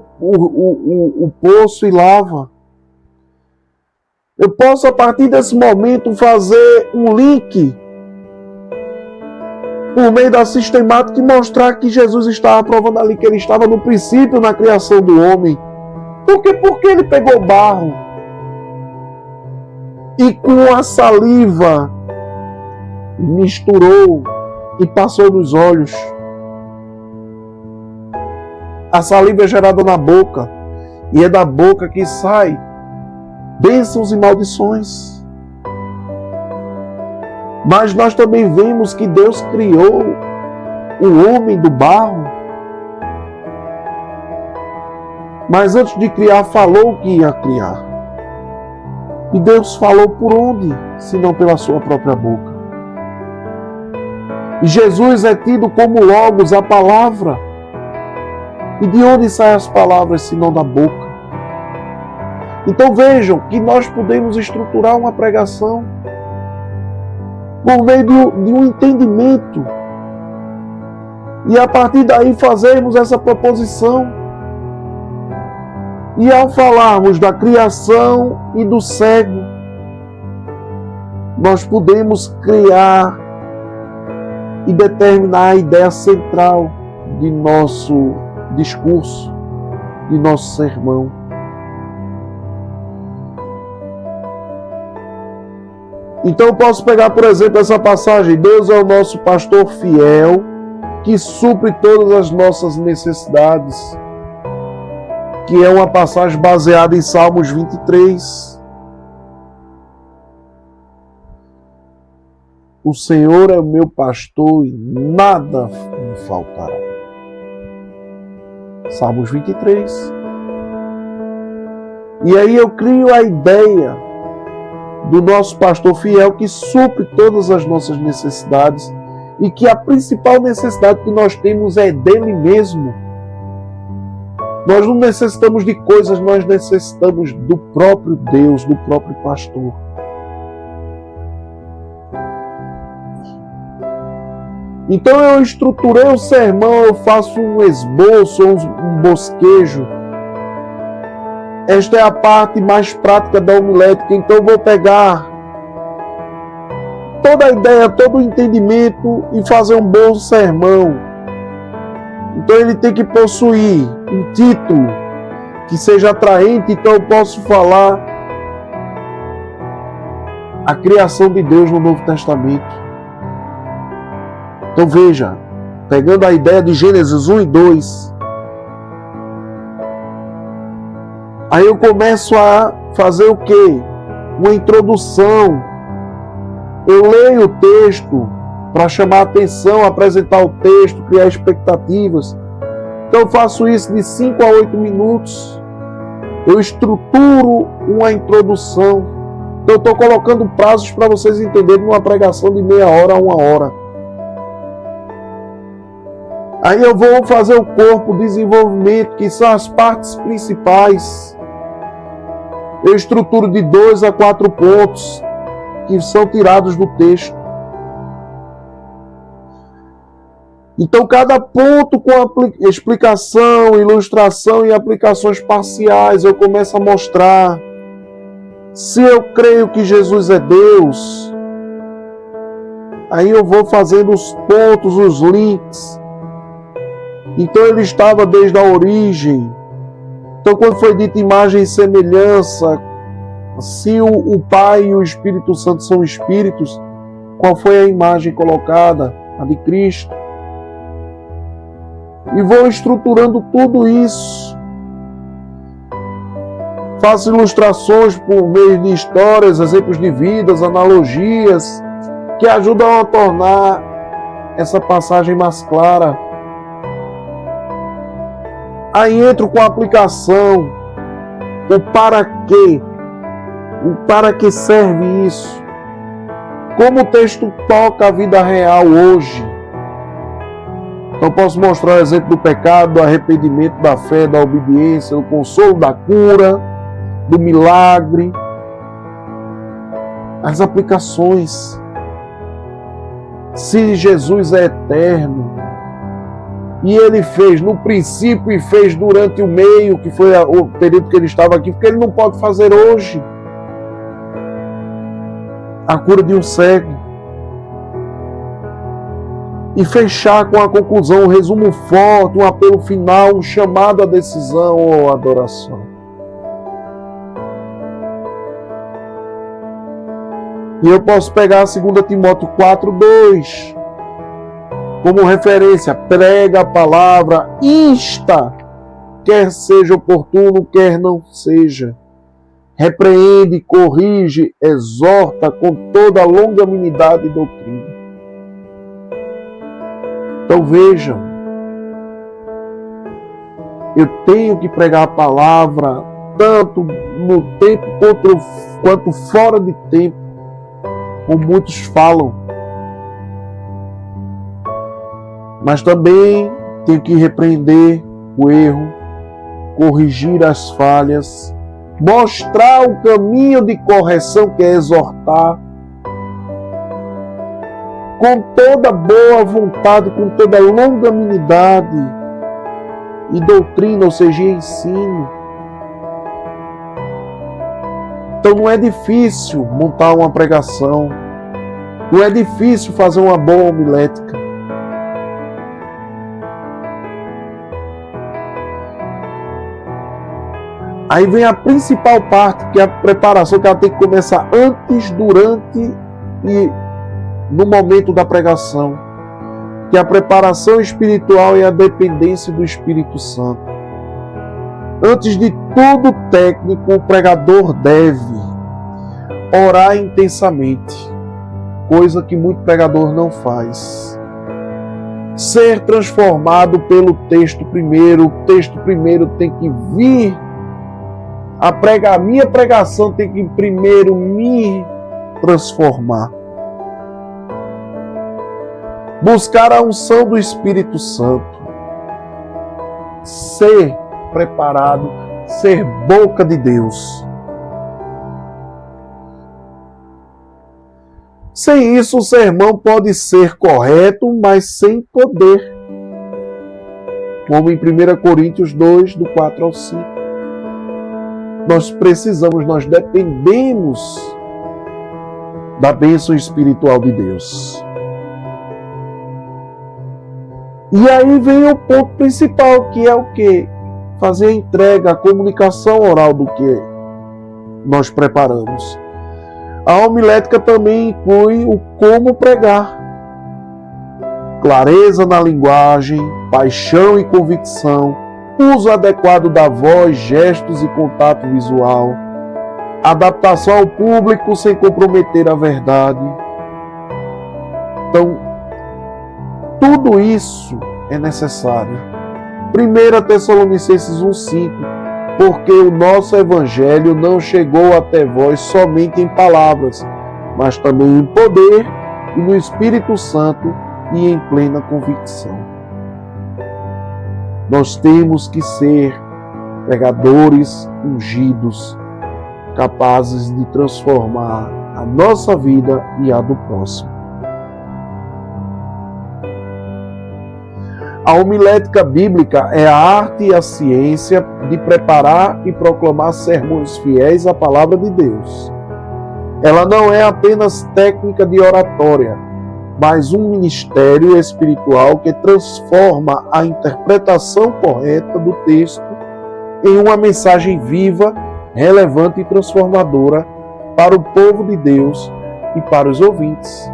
poço e lava. Eu posso, a partir desse momento, fazer um link por meio da sistemática e mostrar que Jesus estava provando ali que ele estava no princípio na criação do homem. Porque ele pegou barro e com a saliva misturou e passou nos olhos. A saliva é gerada na boca e é da boca que sai bênçãos e maldições. Mas nós também vemos que Deus criou o homem do barro. Mas antes de criar, falou que ia criar. E Deus falou por onde, se não pela sua própria boca? E Jesus é tido como Logos, a palavra. E de onde saem as palavras, se não da boca? Então vejam que nós podemos estruturar uma pregação por meio de um entendimento. E a partir daí fazermos essa proposição. E ao falarmos da criação e do cego, nós podemos criar e determinar a ideia central de nosso discurso, de nosso sermão. Então eu posso pegar, por exemplo, essa passagem: Deus é o nosso pastor fiel, que supre todas as nossas necessidades, que é uma passagem baseada em Salmos 23. O Senhor é o meu pastor e nada me faltará. Salmos 23. E aí eu crio a ideia do nosso pastor fiel que supre todas as nossas necessidades e que a principal necessidade que nós temos é dele mesmo. Nós não necessitamos de coisas, nós necessitamos do próprio Deus, do próprio pastor. Então eu estruturei o sermão, eu faço um esboço, um bosquejo. Esta é a parte mais prática da homilética, então eu vou pegar toda a ideia, todo o entendimento e fazer um bom sermão. Então ele tem que possuir um título que seja atraente, então eu posso falar a criação de Deus no Novo Testamento. Então veja, pegando a ideia de Gênesis 1 e 2, aí eu começo a fazer o quê? Uma introdução. Eu leio o texto para chamar a atenção, apresentar o texto, criar expectativas. Então eu faço isso de 5 a 8 minutos. Eu estruturo uma introdução. Então eu estou colocando prazos para vocês entenderem numa pregação de meia hora a 1 hora. Aí eu vou fazer o corpo, o desenvolvimento, que são as partes principais. Eu estruturo de 2 a 4 pontos que são tirados do texto. Então, cada ponto com explicação, ilustração e aplicações parciais, eu começo a mostrar. Se eu creio que Jesus é Deus, aí eu vou fazendo os pontos, os links. Então, ele estava desde a origem. Então, quando foi dito imagem e semelhança, se o Pai e o Espírito Santo são espíritos, qual foi a imagem colocada? A de Cristo. E vou estruturando tudo isso. Faço ilustrações por meio de histórias, exemplos de vidas, analogias, que ajudam a tornar essa passagem mais clara. Aí entro com a aplicação, o para quê, o para que serve isso, como o texto toca a vida real hoje. Então posso mostrar o exemplo do pecado, do arrependimento, da fé, da obediência, do consolo, da cura, do milagre, as aplicações. Se Jesus é eterno, e Ele fez no princípio e fez durante o meio, que foi o período que Ele estava aqui, porque Ele não pode fazer hoje a cura de um cego. E fechar com a conclusão, um resumo forte, um apelo final, um chamado à decisão ou adoração. E eu posso pegar 2 Timóteo 4:2 como referência. Prega a palavra, insta, quer seja oportuno, quer não seja. Repreende, corrige, exorta com toda a longanimidade e doutrina. Então vejam, eu tenho que pregar a palavra tanto no tempo quanto fora de tempo, como muitos falam. Mas também tenho que repreender o erro, corrigir as falhas, mostrar o caminho de correção, que é exortar, com toda boa vontade, com toda longanimidade e doutrina, ou seja, ensino. Então não é difícil montar uma pregação, não é difícil fazer uma boa homilética. Aí vem a principal parte, que é a preparação, que ela tem que começar antes, durante e no momento da pregação, que é a preparação espiritual e a dependência do Espírito Santo. Antes de tudo técnico, o pregador deve orar intensamente, coisa que muito pregador não faz. Ser transformado pelo texto primeiro, o texto primeiro tem que vir, a minha pregação tem que primeiro me transformar. Buscar a unção do Espírito Santo. Ser preparado, ser boca de Deus. Sem isso, o sermão pode ser correto, mas sem poder. Como em 1 Coríntios 2, do 4 ao 5. Nós dependemos da bênção espiritual de Deus. E aí vem o ponto principal, que é o quê? Fazer a entrega, a comunicação oral do que nós preparamos. A homilética também inclui o como pregar. Clareza na linguagem, paixão e convicção, uso adequado da voz, gestos e contato visual, adaptação ao público sem comprometer a verdade. Então, tudo isso é necessário. 1 Tessalonicenses 1,5, porque o nosso evangelho não chegou até vós somente em palavras, mas também em poder e no Espírito Santo e em plena convicção. Nós temos que ser pregadores ungidos, capazes de transformar a nossa vida e a do próximo. A homilética bíblica é a arte e a ciência de preparar e proclamar sermões fiéis à palavra de Deus. Ela não é apenas técnica de oratória, mas um ministério espiritual que transforma a interpretação correta do texto em uma mensagem viva, relevante e transformadora para o povo de Deus e para os ouvintes.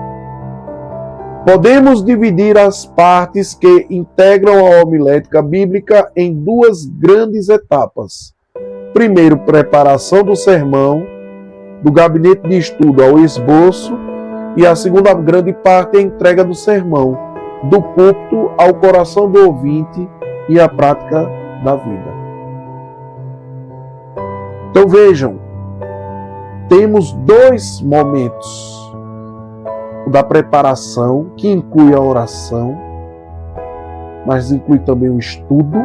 Podemos dividir as partes que integram a homilética bíblica em duas grandes etapas. Primeiro, preparação do sermão, do gabinete de estudo ao esboço, e a segunda grande parte é a entrega do sermão, do púlpito ao coração do ouvinte e a prática da vida. Então vejam, temos dois momentos: o da preparação, que inclui a oração, mas inclui também o estudo.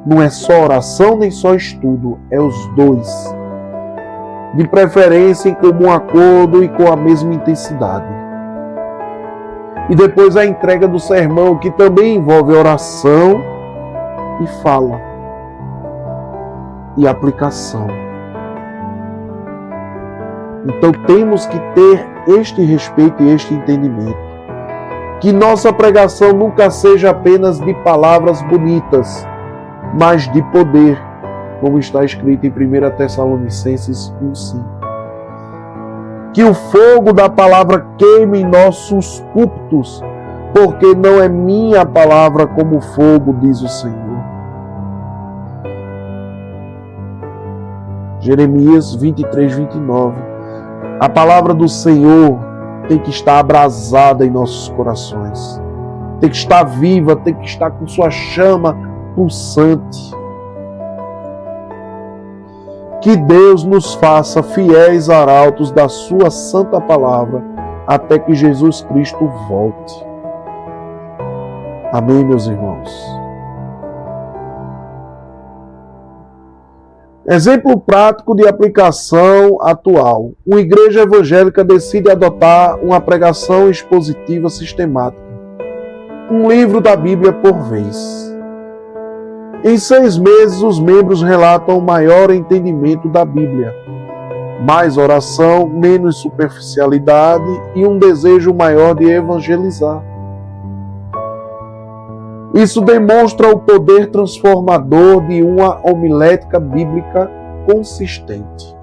Não é só oração nem só estudo, é os dois, de preferência em comum acordo e com a mesma intensidade. E depois a entrega do sermão, que também envolve oração e fala e aplicação. Então temos que ter este respeito e este entendimento, que nossa pregação nunca seja apenas de palavras bonitas, mas de poder, como está escrito em 1 Tessalonicenses 1:5. Que o fogo da palavra queime em nossos púlpitos, porque não é minha palavra como fogo, diz o Senhor. Jeremias 23:29. A palavra do Senhor tem que estar abrasada em nossos corações. Tem que estar viva, tem que estar com sua chama pulsante. Que Deus nos faça fiéis arautos da sua santa palavra até que Jesus Cristo volte. Amém, meus irmãos? Exemplo prático de aplicação atual. Uma igreja evangélica decide adotar uma pregação expositiva sistemática. Um livro da Bíblia por vez. Em 6 meses, os membros relatam maior entendimento da Bíblia, mais oração, menos superficialidade e um desejo maior de evangelizar. Isso demonstra o poder transformador de uma homilética bíblica consistente.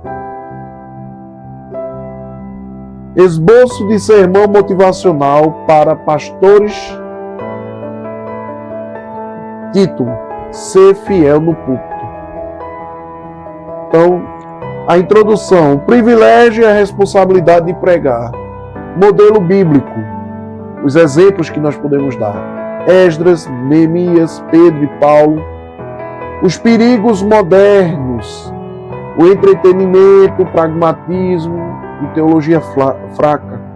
Esboço de sermão motivacional para pastores. Título: Ser fiel no púlpito. Então, a introdução: o privilégio e a responsabilidade de pregar. Modelo bíblico. Os exemplos que nós podemos dar: Esdras, Neemias, Pedro e Paulo. Os perigos modernos: o entretenimento, o pragmatismo e teologia fraca.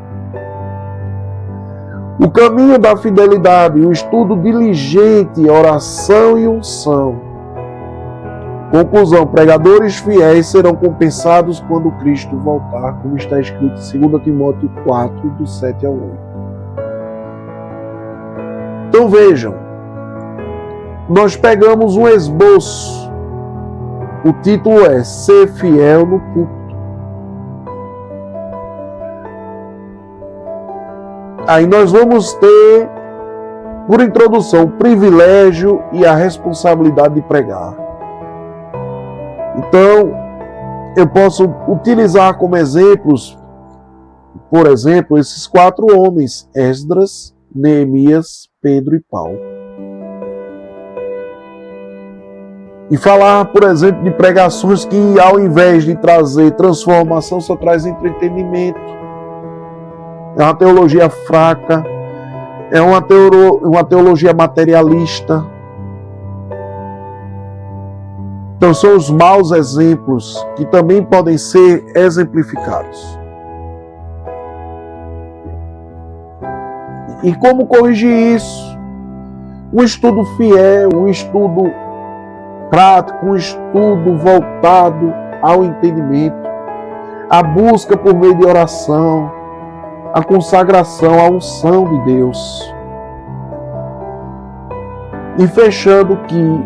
O caminho da fidelidade, o estudo diligente, oração e unção. Conclusão: pregadores fiéis serão compensados quando Cristo voltar, como está escrito em 2 Timóteo 4, do 7 ao 8. Então vejam, nós pegamos um esboço. O título é Ser Fiel no Púlpito. Aí nós vamos ter, por introdução, o privilégio e a responsabilidade de pregar. Então, eu posso utilizar como exemplos, por exemplo, esses 4 homens: Esdras, Neemias, Pedro e Paulo. E falar, por exemplo, de pregações que, ao invés de trazer transformação, só traz entretenimento. É uma teologia fraca, é uma teologia materialista. Então são os maus exemplos que também podem ser exemplificados. E como corrigir isso? Um estudo fiel, um estudo prático, um estudo voltado ao entendimento, a busca por meio de oração, a consagração, a unção de Deus. E fechando aqui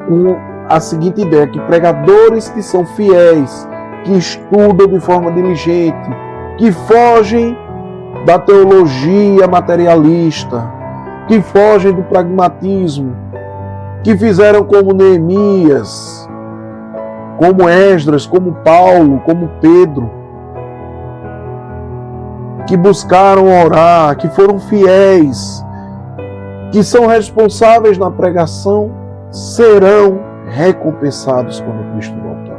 com a seguinte ideia, que pregadores que são fiéis, que estudam de forma diligente, que fogem da teologia materialista, que fogem do pragmatismo, que fizeram como Neemias, como Esdras, como Paulo, como Pedro, que buscaram orar, que foram fiéis, que são responsáveis na pregação, serão recompensados quando Cristo voltar.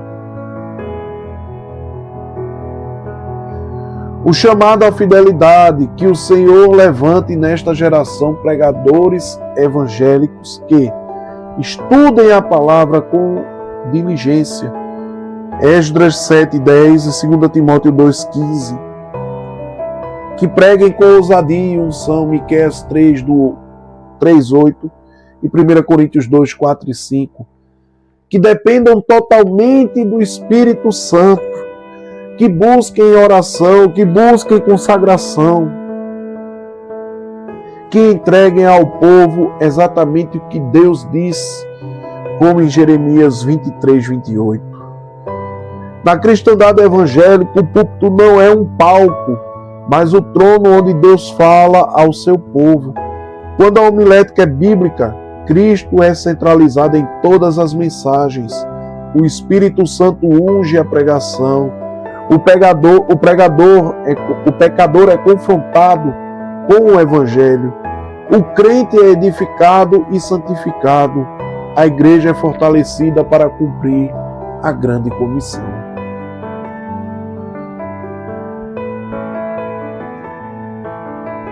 O chamado à fidelidade, que o Senhor levante nesta geração pregadores evangélicos que, Estudem a palavra com diligência. Esdras 7:10 e 2 Timóteo 2:15. Que preguem com ousadia e unção, Miqueias 3:8 e 1 Coríntios 2:4 e 5. Que dependam totalmente do Espírito Santo, que busquem oração, que busquem consagração, que entreguem ao povo exatamente o que Deus diz, como em Jeremias 23:28. Na cristandade evangélica, o púlpito não é um palco, mas o trono onde Deus fala ao seu povo. Quando a homilética é bíblica, Cristo é centralizado em todas as mensagens. O Espírito Santo unge a pregação. O pecador é confrontado com o Evangelho. O crente é edificado e santificado. A igreja é fortalecida para cumprir a grande comissão.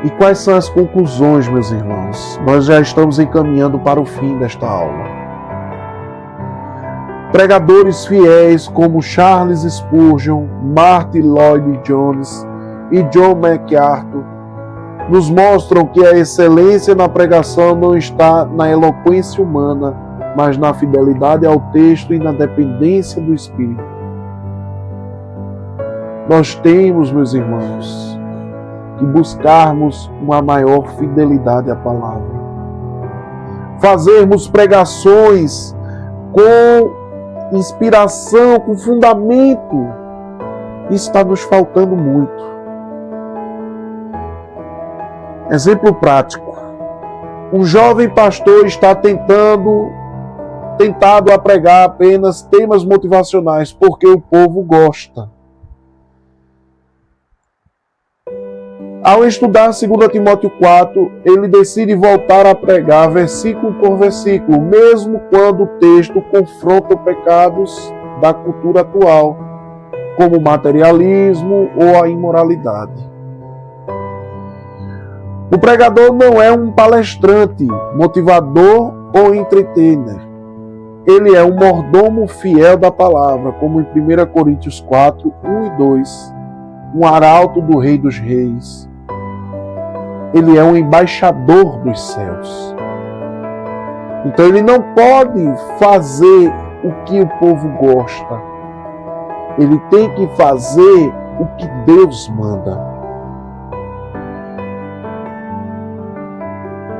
E quais são as conclusões, meus irmãos? Nós já estamos encaminhando para o fim desta aula. Pregadores fiéis como Charles Spurgeon, Martyn Lloyd-Jones e John MacArthur nos mostram que a excelência na pregação não está na eloquência humana, mas na fidelidade ao texto e na dependência do Espírito. Nós temos, meus irmãos, que buscarmos uma maior fidelidade à palavra. Fazermos pregações com inspiração, com fundamento. Isso está nos faltando muito. Exemplo prático. Um jovem pastor está tentado a pregar apenas temas motivacionais, porque o povo gosta. Ao estudar 2 Timóteo 4, ele decide voltar a pregar versículo por versículo, mesmo quando o texto confronta pecados da cultura atual, como o materialismo ou a imoralidade. O pregador não é um palestrante, motivador ou entertainer. Ele é um mordomo fiel da palavra, como em 1 Coríntios 4, 1 e 2, um arauto do Rei dos Reis. Ele é um embaixador dos céus. Então ele não pode fazer o que o povo gosta. Ele tem que fazer o que Deus manda.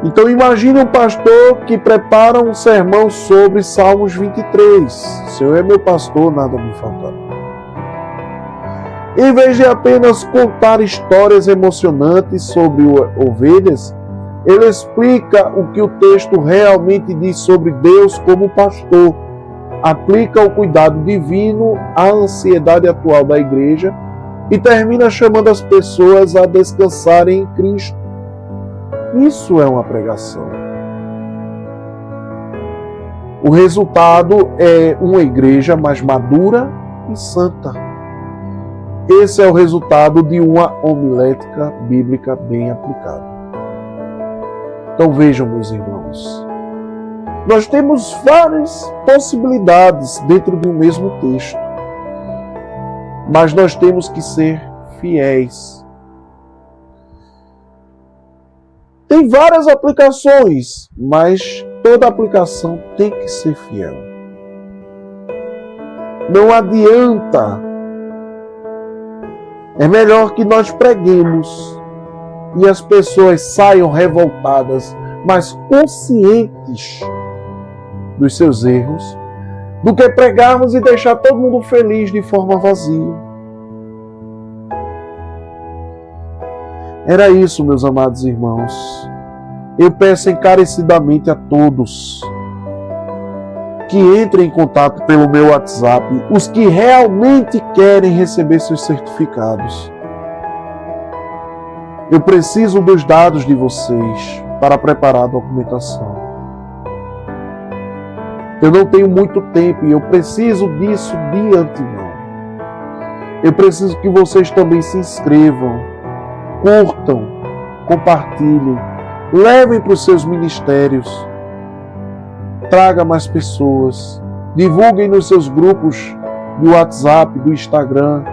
Então imagine um pastor que prepara um sermão sobre Salmos 23. Senhor é meu pastor, nada me faltará. Em vez de apenas contar histórias emocionantes sobre ovelhas, ele explica o que o texto realmente diz sobre Deus como pastor, aplica o cuidado divino à ansiedade atual da igreja e termina chamando as pessoas a descansarem em Cristo. Isso é uma pregação. O resultado é uma igreja mais madura e santa. Esse é o resultado de uma homilética bíblica bem aplicada. Então vejam, meus irmãos, nós temos várias possibilidades dentro de um mesmo texto, mas nós temos que ser fiéis. Tem várias aplicações, mas toda aplicação tem que ser fiel. Não adianta. É melhor que nós preguemos e as pessoas saiam revoltadas, mas conscientes dos seus erros, do que pregarmos e deixar todo mundo feliz de forma vazia. Era isso, meus amados irmãos. Eu peço encarecidamente a todos que entrem em contato pelo meu WhatsApp, os que realmente querem receber seus certificados. Eu preciso dos dados de vocês para preparar a documentação. Eu não tenho muito tempo e eu preciso disso de antemão. Eu preciso que vocês também se inscrevam, curtam, compartilhem, levem para os seus ministérios. traga mais pessoas. Divulguem nos seus grupos do WhatsApp, do Instagram,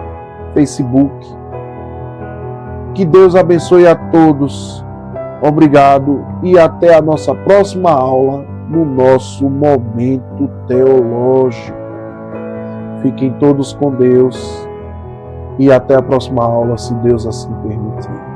Facebook. Que Deus abençoe a todos. Obrigado e até a nossa próxima aula no nosso Momento Teológico. Fiquem todos com Deus e até a próxima aula, se Deus assim permitir.